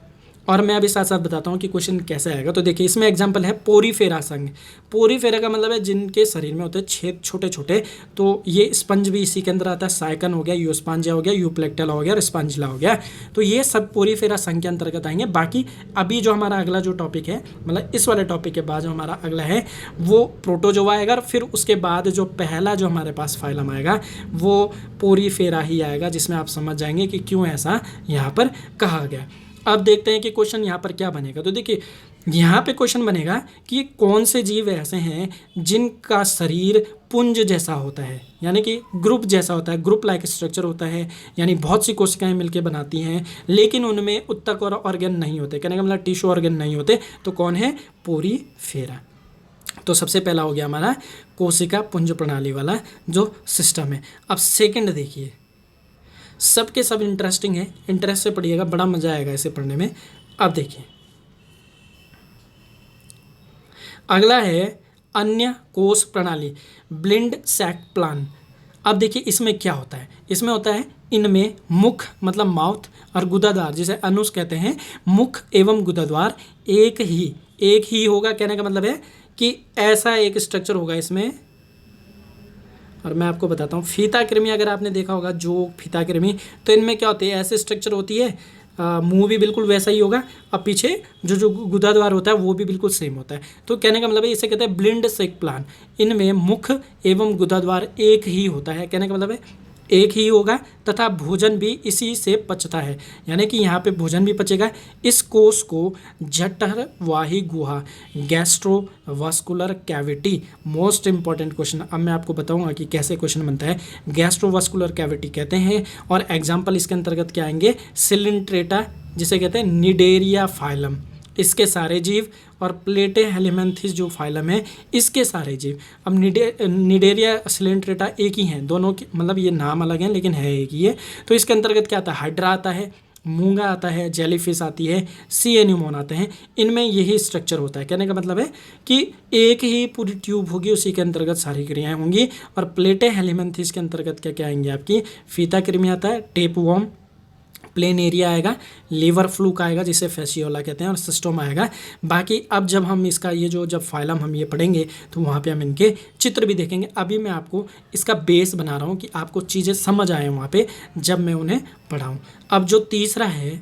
और मैं अभी साथ साथ बताता हूँ कि क्वेश्चन कैसे आएगा। तो देखिए इसमें एग्जाम्पल है पोरीफेरा संघ। पोरीफेरा का मतलब है जिनके शरीर में होते हैं छेद छोटे छोटे, तो ये स्पंज भी इसी के अंदर आता है। साइकन हो गया, यूस्पांजिया हो गया, यूप्लेक्टल हो गया और स्पंजिला हो गया। तो ये सब पोरीफेरा संघ के अंतर्गत आएंगे। बाकी अभी जो हमारा अगला जो टॉपिक है, मतलब इस वाले टॉपिक के बाद जो हमारा अगला है वो प्रोटोजोआ आएगा। फिर उसके बाद जो पहला जो हमारे पास फाइलम आएगा वो पोरीफेरा ही आएगा, जिसमें आप समझ जाएंगे कि क्यों ऐसा यहाँ पर कहा गया। अब देखते हैं कि क्वेश्चन यहाँ पर क्या बनेगा। तो देखिए यहाँ पे क्वेश्चन बनेगा कि कौन से जीव ऐसे हैं जिनका शरीर पुंज जैसा होता है, यानी कि ग्रुप जैसा होता है, ग्रुप लाइक स्ट्रक्चर होता है, यानी बहुत सी कोशिकाएं मिलकर बनाती हैं, लेकिन उनमें उत्तक और ऑर्गन नहीं होते, कहने का मतलब टिश्यू ऑर्गन नहीं होते। तो कौन है, पोरीफेरा। तो सबसे पहला हो गया हमारा कोशिका पुंज प्रणाली वाला जो सिस्टम है। अब सेकंड देखिए, सबके सब इंटरेस्टिंग है, इंटरेस्ट से पढ़िएगा, बड़ा मजा आएगा इसे पढ़ने में। अब देखिए अगला है अन्य कोश प्रणाली, ब्लिंड सैक प्लान। अब देखिए इसमें क्या होता है, इसमें होता है इनमें मुख मतलब माउथ और गुदाद्वार, जिसे अनुस कहते हैं, मुख एवं गुदाद्वार एक ही होगा। कहने का मतलब है कि ऐसा एक स्ट्रक्चर होगा इसमें। और मैं आपको बताता हूँ, फीता कृमि अगर आपने देखा होगा, जो फीता कृमि, तो इनमें क्या होती है, ऐसे स्ट्रक्चर होती है। मुंह भी बिल्कुल वैसा ही होगा, अब पीछे जो गुदाद्वार होता है वो भी बिल्कुल सेम होता है। तो कहने का मतलब है, इसे कहते हैं ब्लिंड सेक प्लान। इनमें मुख एवं गुदाद्वार एक ही होता है, कहने का मतलब है एक ही होगा, तथा भोजन भी इसी से पचता है, यानी कि यहाँ पे भोजन भी पचेगा। इस कोष को जठरवाही गुहा, gastrovascular cavity, most important question. अब मैं आपको बताऊंगा कि कैसे क्वेश्चन बनता है। गैस्ट्रोवास्कुलर कैविटी कहते हैं, और एग्जाम्पल इसके अंतर्गत क्या आएंगे, सिलिंट्रेटा जिसे कहते हैं निडेरिया फाइलम, इसके सारे जीव, और प्लेटे हेलिमेंथिस जो फाइलम है इसके सारे जीव। अब निडेरिया सिलेंट्रेटा एक ही हैं, दोनों की मतलब ये नाम अलग हैं लेकिन है एक ही है। तो इसके अंतर्गत क्या आता है, हाइड्रा आता है, मूंगा आता है, जेलीफिश आती है, सी एन्यूमोन आते हैं। इनमें यही स्ट्रक्चर होता है। कहने का मतलब है कि एक ही पूरी ट्यूब होगी, उसी के अंतर्गत सारी क्रियाएं होंगी। और प्लेटे हेलिमेंथिस के अंतर्गत क्या क्या आएंगे, आपकी फीता कृमि आता है, टेप वॉर्म, प्लेन एरिया आएगा, लीवर फ्लूक आएगा जिसे फेसियोला कहते हैं, और सिस्टोम आएगा। बाकी अब जब हम इसका ये जो जब फाइलम हम ये पढ़ेंगे तो वहाँ पे हम इनके चित्र भी देखेंगे। अभी मैं आपको इसका बेस बना रहा हूँ कि आपको चीज़ें समझ आए वहाँ पे जब मैं उन्हें पढ़ाऊँ। अब जो तीसरा है,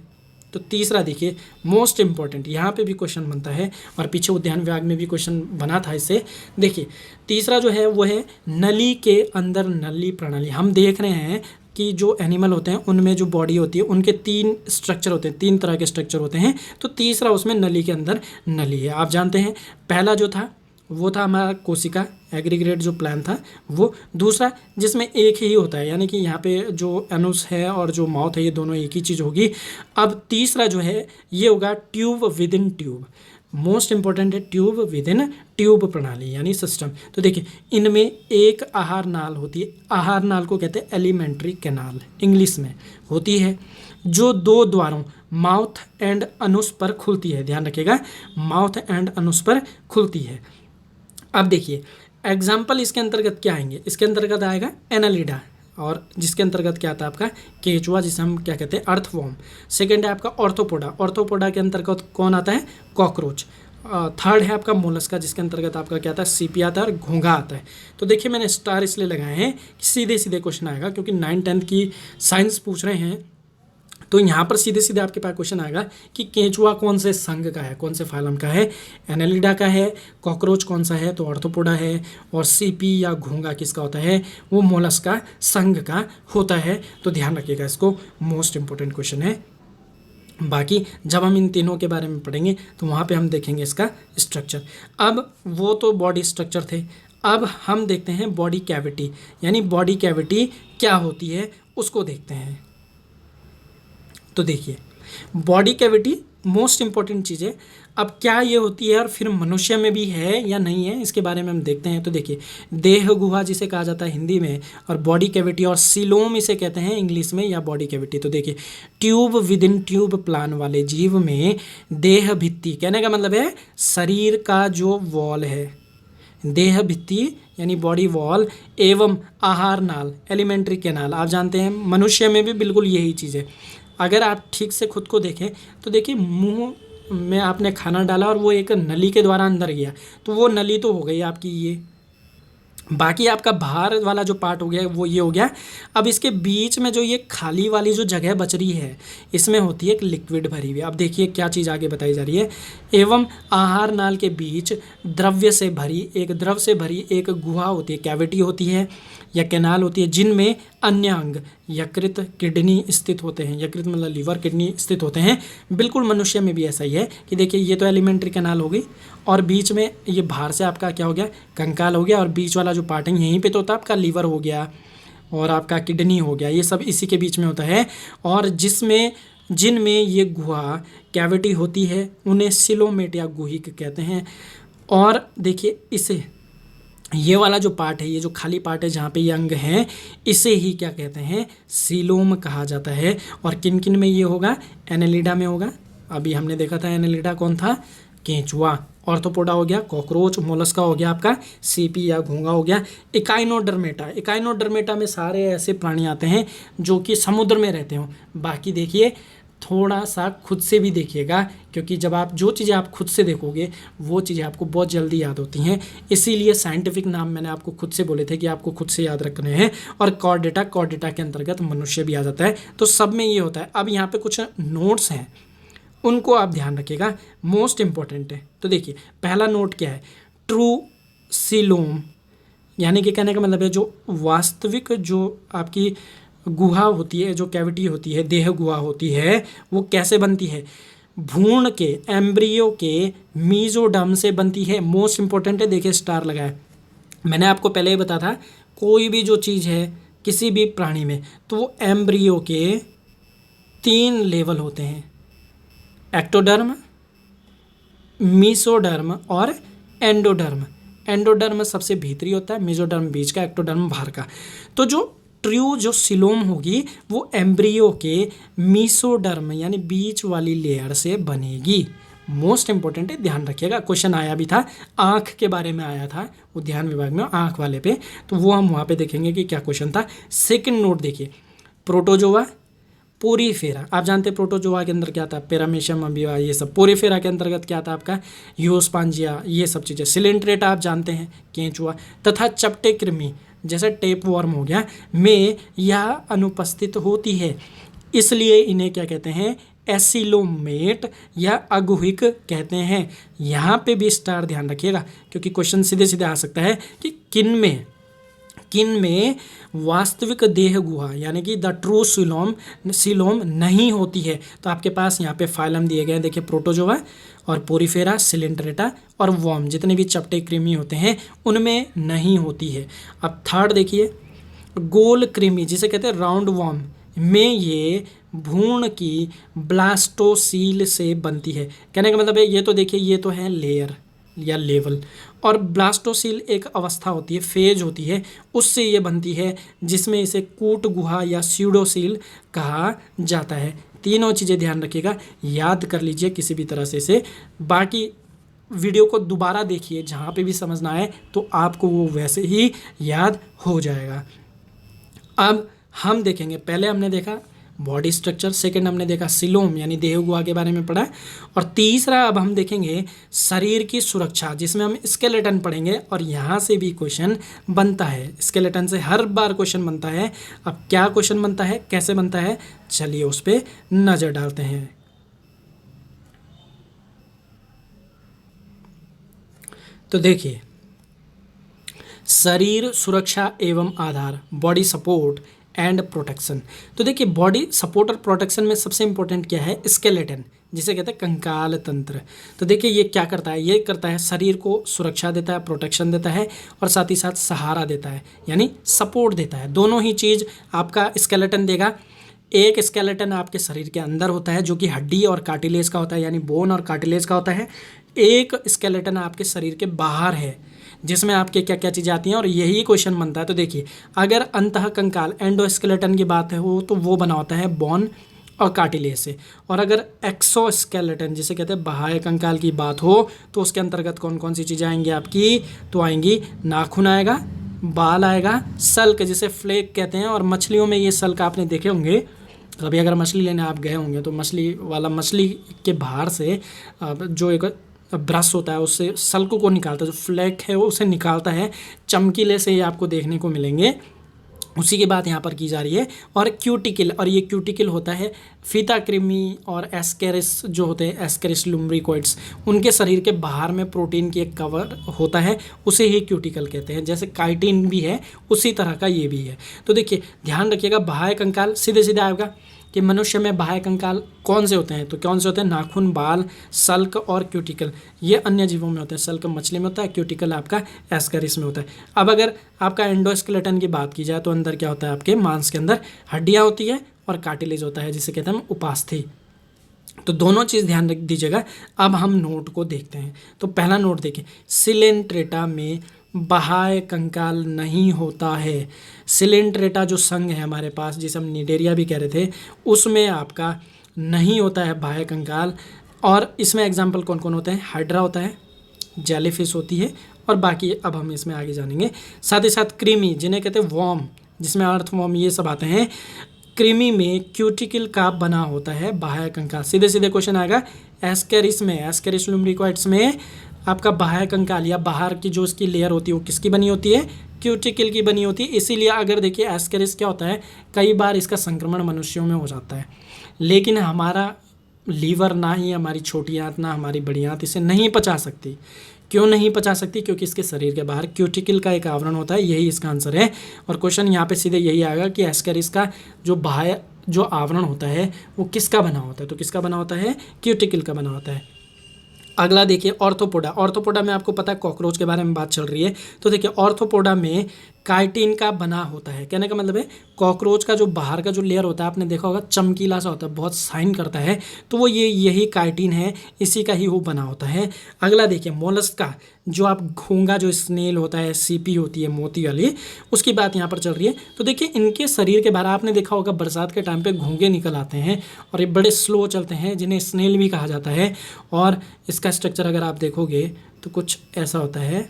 तो तीसरा देखिए मोस्ट इंपॉर्टेंट, यहाँ पे भी क्वेश्चन बनता है और पीछे उद्यान विभाग में भी क्वेश्चन बना था इससे। देखिए तीसरा जो है वो है नली के अंदर नली प्रणाली। हम देख रहे हैं कि जो एनिमल होते हैं उनमें जो बॉडी होती है उनके तीन स्ट्रक्चर होते हैं, तीन तरह के स्ट्रक्चर होते हैं। तो तीसरा उसमें नली के अंदर नली है। आप जानते हैं पहला जो था वो था हमारा कोशिका एग्रीगेट जो प्लान था वो। दूसरा जिसमें एक ही होता है, यानी कि यहाँ पे जो एनुस है और जो माउथ है ये दोनों एक ही चीज़ होगी। अब तीसरा जो है ये होगा tube with in tube. Most important है ट्यूब विद इन ट्यूब प्रणाली यानी सिस्टम। तो देखिए इनमें एक आहार नाल होती है, आहार नाल को कहते हैं एलिमेंट्री कैनाल इंग्लिश में होती है, जो दो द्वारों माउथ एंड अनुस पर खुलती है। ध्यान रखिएगा, माउथ एंड अनुस पर खुलती है। अब देखिए एग्जाम्पल इसके अंतर्गत क्या आएंगे, इसके अंतर्गत आएगा एनालिडा, और जिसके अंतर्गत क्या आता है आपका केचुआ, जिसे हम क्या कहते हैं अर्थवॉर्म। सेकंड है आपका ऑर्थोपोडा, ऑर्थोपोडा के अंतर्गत कौन आता है, कॉकरोच। थर्ड है आपका मोलस्का, जिसके अंतर्गत आपका क्या आता है सीपी आता है और घोंघा आता है। तो देखिए मैंने स्टार इसलिए लगाए हैं कि सीधे सीधे क्वेश्चन आएगा, क्योंकि 9th-10th की साइंस पूछ रहे हैं तो यहाँ पर सीधे सीधे आपके पास क्वेश्चन आएगा कि केंचुआ कौन से संघ का है, कौन से फाइलम का है, एनालिडा का है, कॉकरोच कौन सा है तो ऑर्थोपोडा है, और सीपी या घोंघा किसका होता है वो मोलस्का संघ का होता है। तो ध्यान रखिएगा, इसको मोस्ट इंपॉर्टेंट क्वेश्चन है। बाकी जब हम इन तीनों के बारे में पढ़ेंगे तो वहाँ पे हम देखेंगे इसका स्ट्रक्चर। अब वो तो बॉडी स्ट्रक्चर थे, अब हम देखते हैं बॉडी कैविटी, यानी बॉडी कैविटी क्या होती है उसको देखते हैं। तो देखिए बॉडी कैविटी मोस्ट इम्पॉर्टेंट चीज़ है। अब क्या ये होती है और फिर मनुष्य में भी है या नहीं है, इसके बारे में हम देखते हैं। तो देखिए, देह गुहा जिसे कहा जाता है हिंदी में, और बॉडी कैविटी और सीलोम इसे कहते हैं इंग्लिश में, या बॉडी कैविटी। तो देखिए, tube with in tube plan वाले जीव में देह भित्ति, कहने का मतलब है शरीर का जो वॉल है, देह भित्ति यानी बॉडी वॉल, एवं आहार नाल एलिमेंट्री कैनाल। आप जानते हैं मनुष्य में भी बिल्कुल यही चीज़ है। अगर आप ठीक से खुद को देखें तो देखिए, मुंह में आपने खाना डाला और वो एक नली के द्वारा अंदर गया, तो वो नली तो हो गई आपकी ये। बाकी आपका बाहर वाला जो पार्ट हो गया वो ये हो गया। अब इसके बीच में जो ये खाली वाली जो जगह बच रही है, इसमें होती है एक लिक्विड भरी हुई। अब देखिए क्या चीज़ आगे बताई जा रही है। एवं आहार नाल के बीच द्रव्य से भरी, एक द्रव से भरी एक गुहा होती है, कैविटी होती है या कैनाल होती है, जिनमें अन्य अंग यकृत, किडनी स्थित होते हैं। यकृत मतलब लीवर, किडनी स्थित होते हैं। बिल्कुल मनुष्य में भी ऐसा ही है कि देखिए, ये तो एलिमेंट्री कैनाल हो गई, और बीच में ये बाहर से आपका क्या हो गया, कंकाल हो गया, और बीच वाला जो पार्ट है यहीं पे तो होता है आपका लीवर हो गया और आपका किडनी हो गया, ये सब इसी के बीच में होता है। और जिनमें ये गुहा कैविटी होती है उन्हें सिलोमेट या गुहिक कहते हैं। और देखिए, इसे ये वाला जो पार्ट है, ये जो खाली पार्ट है जहाँ पे ये अंग हैं, इसे ही क्या कहते हैं, सीलोम कहा जाता है। और किन किन में ये होगा, एनेलिडा में होगा। अभी हमने देखा था एनेलिडा कौन था, केंचुआ। ऑर्थोपोडा हो गया कॉकरोच, मोलस्का हो गया आपका सीपी या घोंघा हो गया। इकाइनोडर्मेटा, इकाइनोडर्मेटा में सारे ऐसे प्राणी आते हैं जो कि समुद्र में रहते हो। बाकी देखिए, थोड़ा सा खुद से भी देखिएगा, क्योंकि जब आप जो चीज़ें आप खुद से देखोगे वो चीज़ें आपको बहुत जल्दी याद होती हैं। इसीलिए साइंटिफिक नाम मैंने आपको खुद से बोले थे कि आपको खुद से याद रखने हैं। और कॉर्डेटा के अंतर्गत मनुष्य भी आ जाता है। तो सब में ये होता है। अब यहाँ पे कुछ नोट्स हैं, उनको आप ध्यान रखिएगा, मोस्ट इम्पॉर्टेंट है। तो देखिए, पहला नोट क्या है, ट्रू सीलोम, यानी कि कहने का मतलब है जो वास्तविक जो आपकी गुहा होती है, जो कैविटी होती है, देह गुहा होती है, वो कैसे बनती है, भ्रूण के, एम्ब्रियो के मीजोडर्म से बनती है। मोस्ट इंपॉर्टेंट है, देखिए स्टार लगा है। मैंने आपको पहले ही बताया था, कोई भी जो चीज़ है किसी भी प्राणी में, तो वो एम्ब्रियो के 3 लेवल होते हैं, एक्टोडर्म, मीसोडर्म और एंडोडर्म। एंडोडर्म सबसे भीतरी होता है, मीजोडर्म बीच का, एक्टोडर्म बाहर का। तो जो ट्रू जो सिलोम होगी वो एम्ब्रियो के मीसोडर्म यानी बीच वाली लेयर से बनेगी। मोस्ट इंपॉर्टेंट है, ध्यान रखिएगा। क्वेश्चन आया भी था, आँख के बारे में आया था उद्यान विभाग में, आँख वाले पे, तो वो हम वहाँ पे देखेंगे कि क्या क्वेश्चन था। सेकंड नोट देखिए, प्रोटोजोआ, पोरीफेरा। आप जानते हैं प्रोटोजोआ के अंदर क्या था, पैरामीशियम अमीबा, ये सब। पोरीफेरा के अंतर्गत क्या था आपका, यूरोस्पांजिया, ये सब चीज़ें। सिलेंट्रेटा आप जानते हैं, केंचुआ। तथा चपटे कृमि जैसे टेप वर्म हो गया में यह अनुपस्थित होती है, इसलिए इन्हें क्या कहते हैं, एसिलोमेट या अगुहिक कहते हैं। यहाँ पे भी स्टार ध्यान रखिएगा, क्योंकि क्वेश्चन सीधे सीधे आ सकता है कि किन में वास्तविक देह गुहा यानी कि द ट्रू सिलोम नहीं होती है। तो आपके पास यहाँ पे फाइलम दिए गए हैं, देखिए, प्रोटोजोआ और पोरीफेरा, सिलेंट्रेटा और वॉर्म, जितने भी चपटे कृमि होते हैं उनमें नहीं होती है। अब थर्ड देखिए, गोल कृमि जिसे कहते हैं राउंड वॉर्म में ये भ्रूण की ब्लास्टोसील से बनती है। कहने का मतलब है, ये तो देखिए, ये तो है लेयर या लेवल, और ब्लास्टोसील एक अवस्था होती है, फेज होती है, उससे ये बनती है, जिसमें इसे कूट गुहा या स्यूडोसील कहा जाता है। तीनों चीज़ें ध्यान रखिएगा, याद कर लीजिए किसी भी तरह से इसे। बाकी वीडियो को दोबारा देखिए, जहाँ पे भी समझना है तो आपको वो वैसे ही याद हो जाएगा। अब हम देखेंगे, पहले हमने देखा बॉडी स्ट्रक्चर, सेकंड हमने देखा सिलोम यानी देह गुहा के बारे में पढ़ा, और तीसरा अब हम देखेंगे शरीर की सुरक्षा, जिसमें हम स्केलेटन पढ़ेंगे। और यहाँ से भी क्वेश्चन बनता है, स्केलेटन से हर बार क्वेश्चन बनता है। अब क्या क्वेश्चन बनता है, कैसे बनता है, चलिए उस पर नज़र डालते हैं। तो देखिए, शरीर सुरक्षा एवं आधार, बॉडी सपोर्ट एंड प्रोटेक्शन। तो देखिए, बॉडी सपोर्ट और प्रोटेक्शन में सबसे इंपॉर्टेंट क्या है, स्केलेटन, जिसे कहते हैं कंकाल तंत्र। तो देखिए, ये क्या करता है, ये करता है शरीर को सुरक्षा देता है, प्रोटेक्शन देता है, और साथ ही साथ सहारा देता है, यानी सपोर्ट देता है। दोनों ही चीज़ आपका स्केलेटन देगा। एक स्केलेटन आपके शरीर के अंदर होता है जो कि हड्डी और कार्टिलेज का होता है, यानी बोन और कार्टिलेज का होता है। एक स्केलेटन आपके शरीर के बाहर है जिसमें आपके क्या क्या चीज़ें आती हैं, और यही क्वेश्चन बनता है। तो देखिए, अगर अंतः कंकाल एंडोस्केलेटन की बात है हो तो वो बना होता है बोन और कार्टिलेज से। और अगर एक्सोस्केलेटन जिसे कहते हैं बाह्य कंकाल की बात हो तो उसके अंतर्गत कौन कौन सी चीज़ें आएंगी आपकी, तो आएंगी नाखून आएगा, बाल आएगा, सल्क जिसे फ्लेक कहते हैं, और मछलियों में ये सल्क आपने देखे होंगे। कभी अगर मछली लेने आप गए होंगे तो मछली वाला मछली के बाहर से जो एक ब्रश होता है उससे सल्क को निकालता है, जो फ्लेक है वो उसे निकालता है, चमकीले से ये आपको देखने को मिलेंगे। उसी की बात यहाँ पर की जा रही है। और क्यूटिकल, और ये क्यूटिकल होता है फीता कृमि और एस्केरिस जो होते हैं, एस्केरिस लुम्ब्रिकोइड्स, उनके शरीर के बाहर में प्रोटीन की एक कवर होता है, उसे ही क्यूटिकल कहते हैं। जैसे काइटिन भी है उसी तरह का ये भी है। तो देखिए ध्यान रखिएगा, बाह्य कंकाल सीधे सीधे आएगा कि मनुष्य में बाह्य कंकाल कौन से होते हैं, तो कौन से होते हैं, नाखून, बाल, सल्क और क्यूटिकल। ये अन्य जीवों में होते हैं, सल्क मछली में होता है, क्यूटिकल आपका एस्केरिस में होता है। अब अगर आपका एंडोस्केलेटन की बात की जाए तो अंदर क्या होता है, आपके मांस के अंदर हड्डियाँ होती है और कार्टिलेज होता है जिसे कहते हैं हम उपास्थि। तो दोनों चीज़ ध्यान रख दीजिएगा। अब हम नोट को देखते हैं। तो पहला नोट देखिए, सिलेंट्रेटा में बाह्य कंकाल नहीं होता है। सिलेंट्रेटा जो संघ है हमारे पास, जिसे हम निडेरिया भी कह रहे थे, उसमें आपका नहीं होता है बाह्य कंकाल। और इसमें एग्जाम्पल कौन कौन होते हैं, हाइड्रा होता है, जेलीफिश होती है, और बाकी अब हम इसमें आगे जानेंगे। साथ ही साथ कृमि जिन्हें कहते हैं वॉर्म, जिसमें अर्थवॉर्म ये सब आते हैं। कृमि में क्यूटिकल का बना होता है बाह्य कंकाल। सीधे सीधे क्वेश्चन आएगा, एस्केरिस में, एस्केरिस लुम्ब्रिकोइड्स में आपका बाह्य कंकाल या बाहर की जो इसकी लेयर होती है वो किसकी बनी होती है, क्यूटिकल की बनी होती है। इसीलिए अगर देखिए एस्केरिस क्या होता है, कई बार इसका संक्रमण मनुष्यों में हो जाता है, लेकिन हमारा लीवर ना ही हमारी छोटी आंत ना हमारी बड़ी आंत इसे नहीं पचा सकती। क्यों नहीं पचा सकती, क्योंकि इसके शरीर के बाहर क्यूटिकल का एक आवरण होता है, यही इसका आंसर है। और क्वेश्चन यहाँ पे सीधे यही आएगा कि एस्केरिस का जो बाह्य जो आवरण होता है वो किसका बना होता है, तो किसका बना होता है, क्यूटिकल का बना होता है। अगला देखिए ऑर्थोपोडा। ऑर्थोपोडा में आपको पता है कॉकरोच के बारे में बात चल रही है। तो देखिए ऑर्थोपोडा में काइटिन का बना होता है। कहने का मतलब है कॉकरोच का जो बाहर का जो लेयर होता है आपने देखा होगा चमकीला सा होता है, बहुत शाइन करता है, तो वो यही काइटिन है, इसी का ही वो बना होता है। अगला देखिए मोलस्क का, जो आप घोंगा जो स्नेल होता है, सीपी होती है मोती वाली, उसकी बात यहाँ पर चल रही है। तो देखिए इनके शरीर के बाहर आपने देखा होगा बरसात के टाइम पे घोंगे निकल आते हैं और ये बड़े स्लो चलते हैं, जिन्हें स्नेल भी कहा जाता है। और इसका स्ट्रक्चर अगर आप देखोगे तो कुछ ऐसा होता है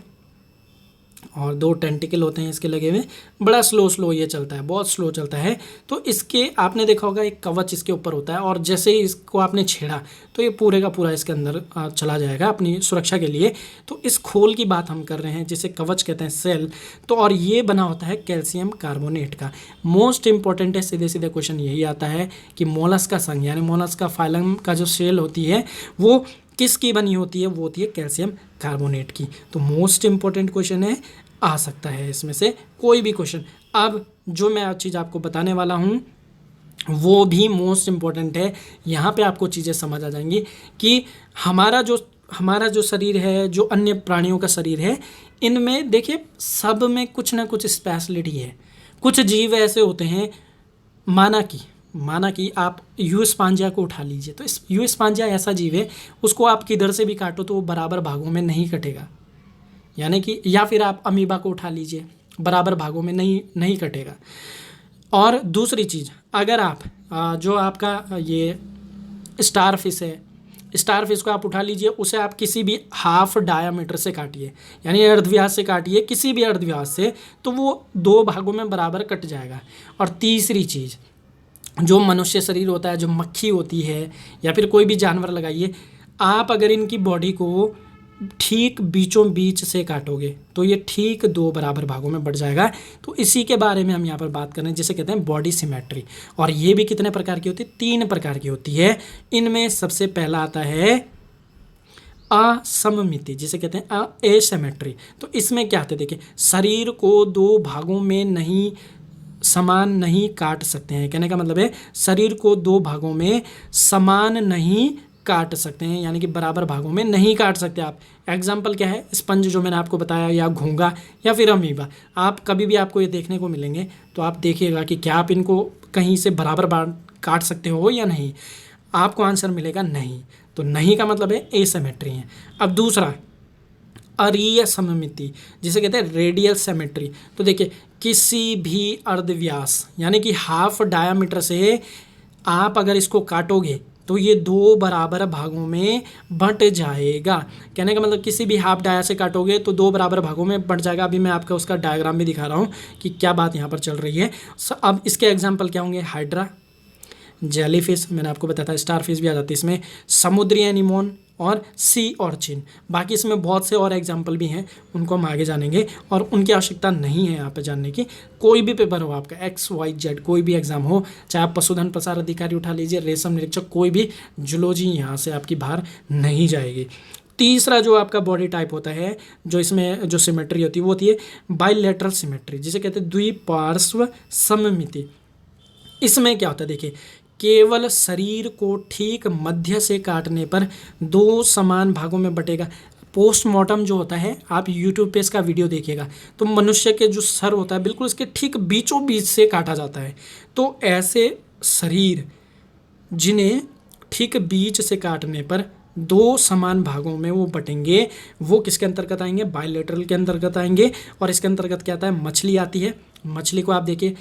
और 2 टेंटिकल होते हैं इसके लगे हुए, बड़ा स्लो ये चलता है, बहुत स्लो चलता है। तो इसके आपने देखा होगा एक कवच इसके ऊपर होता है, और जैसे ही इसको आपने छेड़ा तो ये पूरे का पूरा इसके अंदर चला जाएगा अपनी सुरक्षा के लिए। तो इस खोल की बात हम कर रहे हैं जिसे कवच कहते हैं, सेल। तो और ये बना होता है कैल्शियम कार्बोनेट का। मोस्ट इंपॉर्टेंट है, सीधे सीधे क्वेश्चन यही आता है कि मोलस्क का संघ यानी मोलस्क का फाइलम का जो सेल होती है वो किसकी बनी होती है, वो होती है कैल्शियम कार्बोनेट की। तो मोस्ट इंपॉर्टेंट क्वेश्चन है, आ सकता है इसमें से कोई भी क्वेश्चन। अब जो मैं चीज़ आपको बताने वाला हूँ वो भी मोस्ट इम्पॉर्टेंट है। यहाँ पे आपको चीज़ें समझ आ जाएंगी कि हमारा जो शरीर है, जो अन्य प्राणियों का शरीर है, इनमें देखिए सब में कुछ ना कुछ स्पेशलिटी है। कुछ जीव ऐसे होते हैं, माना कि आप यूएसपांजिया को उठा लीजिए, तो इस यूएसपांजिया ऐसा जीव है, उसको आप किधर से भी काटो तो वो बराबर भागों में नहीं कटेगा, यानी कि, या फिर आप अमीबा को उठा लीजिए, बराबर भागों में नहीं कटेगा। और दूसरी चीज़, अगर आप जो आपका ये स्टारफिश है, स्टारफिश को आप उठा लीजिए, उसे आप किसी भी हाफ डायामीटर से काटिए, यानी अर्धव्यास से काटिए, किसी भी अर्धव्यास से, तो वो 2 भागों में बराबर कट जाएगा। और तीसरी चीज़, जो मनुष्य शरीर होता है, जो मक्खी होती है या फिर कोई भी जानवर लगाइए, आप अगर इनकी बॉडी को ठीक बीचों बीच से काटोगे तो ये ठीक 2 बराबर भागों में बढ़ जाएगा। तो इसी के बारे में हम यहाँ पर बात कर रहे हैं, जिसे कहते हैं बॉडी सिमेट्री। और ये भी कितने प्रकार की होती है, 3 प्रकार की होती है। इनमें सबसे पहला आता है असममिति, जिसे कहते हैं एसिमेट्री। तो इसमें क्या होता है, देखिए शरीर को 2 भागों में समान नहीं काट सकते हैं। कहने का मतलब है शरीर को 2 भागों में समान नहीं काट सकते हैं, यानी कि बराबर भागों में नहीं काट सकते आप। एग्जाम्पल क्या है, स्पंज जो मैंने आपको बताया, या घोंगा, या फिर अमीबा। आप कभी भी आपको ये देखने को मिलेंगे तो आप देखिएगा कि क्या आप इनको कहीं से बराबर बांट काट सकते हो या नहीं। आपको आंसर मिलेगा नहीं। तो नहीं का मतलब है एसिमेट्री है। अब दूसरा अरीय सममिति, जिसे कहते हैं रेडियल सिमेट्री। तो देखिए, किसी भी अर्धव्यास यानी कि हाफ डायामीटर से आप अगर इसको काटोगे तो ये दो बराबर भागों में बंट जाएगा। कहने का मतलब किसी भी हाफ डाया से काटोगे तो दो बराबर भागों में बंट जाएगा। अभी मैं आपका उसका डायग्राम भी दिखा रहा हूँ कि क्या बात यहाँ पर चल रही है। अब इसके एग्जाम्पल क्या होंगे, हाइड्रा, जेलीफिश, मैंने आपको बताया था, स्टारफिश भी आ जाती है इसमें, समुद्री एनीमोन और सी ऑर्चिन। बाकी इसमें बहुत से और एग्जाम्पल भी हैं, उनको हम आगे जानेंगे और उनकी आवश्यकता नहीं है यहाँ पे जानने की। कोई भी पेपर हो आपका, XYZ कोई भी एग्जाम हो, चाहे आप पशुधन प्रसार अधिकारी उठा लीजिए, रेशम निरीक्षक, कोई भी, जूलॉजी यहाँ से आपकी बाहर नहीं जाएगी। तीसरा जो आपका बॉडी टाइप होता है, जो इसमें जो सिमेट्री होती है वो होती है बाइलेटरल सिमेट्री, जिसे कहते हैं द्विपार्श्व सममिति। इसमें क्या होता है, देखिए, केवल शरीर को ठीक मध्य से काटने पर दो समान भागों में बटेगा। पोस्टमार्टम जो होता है, आप यूट्यूब पे इसका वीडियो देखिएगा, तो मनुष्य के जो सर होता है बिल्कुल इसके ठीक बीचों बीच से काटा जाता है। तो ऐसे शरीर जिन्हें ठीक बीच से काटने पर दो समान भागों में वो बटेंगे, वो किसके अंतर्गत आएंगे, बायलेटरल के अंतर्गत आएंगे। और इसके अंतर्गत क्या आता है, मछली आती है। मछली को आप देखिए,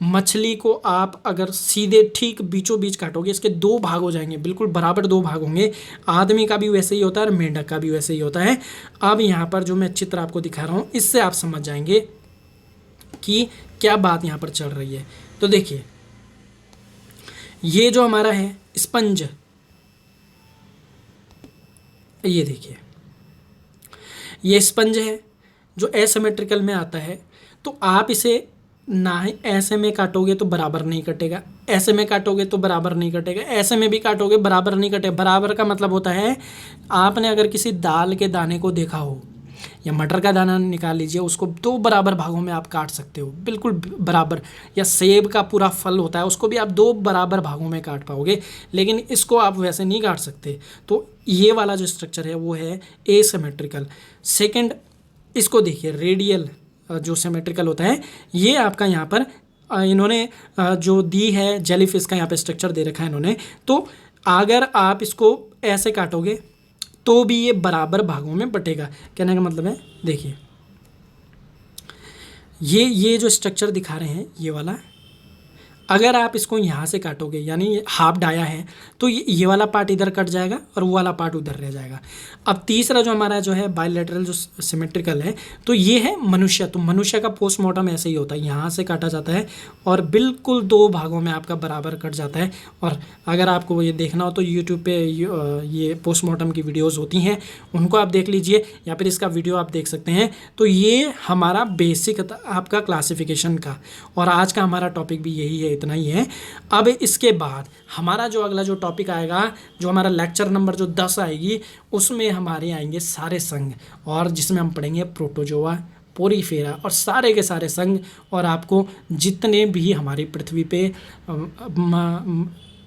मछली को आप अगर सीधे ठीक बीचों बीच काटोगे, इसके दो भाग हो जाएंगे, बिल्कुल बराबर दो भाग होंगे। आदमी का भी वैसे ही होता है और मेंढक का भी वैसे ही होता है। अब यहाँ पर जो मैं चित्र आपको दिखा रहा हूँ, इससे आप समझ जाएंगे कि क्या बात यहाँ पर चल रही है। तो देखिए, ये जो हमारा है स्पंज, ये देखिए, ये स्पंज है जो एसिमेट्रिकल में आता है। तो आप इसे ना ही ऐसे में काटोगे तो बराबर नहीं कटेगा, ऐसे में काटोगे तो बराबर नहीं कटेगा, ऐसे में भी काटोगे बराबर नहीं कटेगा। बराबर का मतलब होता है, आपने अगर किसी दाल के दाने को देखा हो या मटर का दाना निकाल लीजिए, उसको दो बराबर भागों में आप काट सकते हो, बिल्कुल बराबर। या सेब का पूरा फल होता है, उसको भी आप दो बराबर भागों में काट पाओगे, लेकिन इसको आप वैसे नहीं काट सकते। तो ये वाला जो स्ट्रक्चर है वो है एसिमेट्रिकल। सेकेंड, इसको देखिए, रेडियल जो सिमेट्रिकल होता है, ये आपका यहाँ पर इन्होंने जो दी है, जेलीफिश का यहाँ पे स्ट्रक्चर दे रखा है इन्होंने। तो अगर आप इसको ऐसे काटोगे तो भी ये बराबर भागों में बटेगा। कहने का मतलब है, देखिए, ये जो स्ट्रक्चर दिखा रहे हैं, ये वाला, अगर आप इसको यहाँ से काटोगे, यानी ये हाफ डाया है, तो ये वाला पार्ट इधर कट जाएगा और वो वाला पार्ट उधर रह जाएगा। अब तीसरा जो हमारा जो है बायलैटरल जो सिमेट्रिकल है, तो ये है मनुष्य। तो मनुष्य का पोस्टमार्टम ऐसे ही होता है, यहाँ से काटा जाता है और बिल्कुल दो भागों में आपका बराबर कट जाता है। और अगर आपको ये देखना हो तो यूट्यूब पे ये पोस्टमार्टम की वीडियोज़ होती हैं, उनको आप देख लीजिए, या फिर इसका वीडियो आप देख सकते हैं। तो ये हमारा बेसिक आपका क्लासिफिकेशन का, और आज का हमारा टॉपिक भी यही है, इतना ही है। अब इसके बाद हमारा जो अगला जो टॉपिक आएगा, जो हमारा लेक्चर नंबर जो 10 आएगी, उसमें हमारे आएंगे सारे संघ, और जिसमें हम पढ़ेंगे प्रोटोजोआ, पोरीफेरा और सारे के सारे संघ। और आपको जितने भी हमारी पृथ्वी पे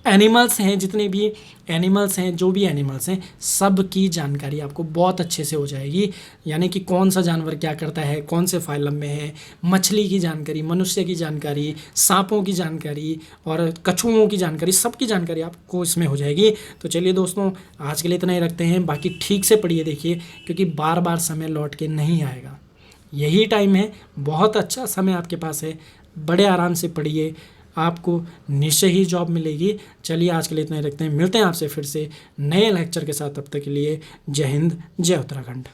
एनिमल्स हैं, जितने भी एनिमल्स हैं, जो भी एनिमल्स हैं, सब की जानकारी आपको बहुत अच्छे से हो जाएगी। यानी कि कौन सा जानवर क्या करता है, कौन से फाइलम में है, मछली की जानकारी, मनुष्य की जानकारी, सांपों की जानकारी और कछुओं की जानकारी, सब की जानकारी आपको इसमें हो जाएगी। तो चलिए दोस्तों, आज के लिए इतना ही रखते हैं। बाकी ठीक से पढ़िए, देखिए, क्योंकि बार बार समय लौट के नहीं आएगा। यही टाइम है, बहुत अच्छा समय आपके पास है, बड़े आराम से पढ़िए, आपको निश्चय ही जॉब मिलेगी। चलिए, आज के लिए इतना ही रखते हैं, मिलते हैं आपसे फिर से नए लेक्चर के साथ। तब तक के लिए जय हिंद, जय उत्तराखंड।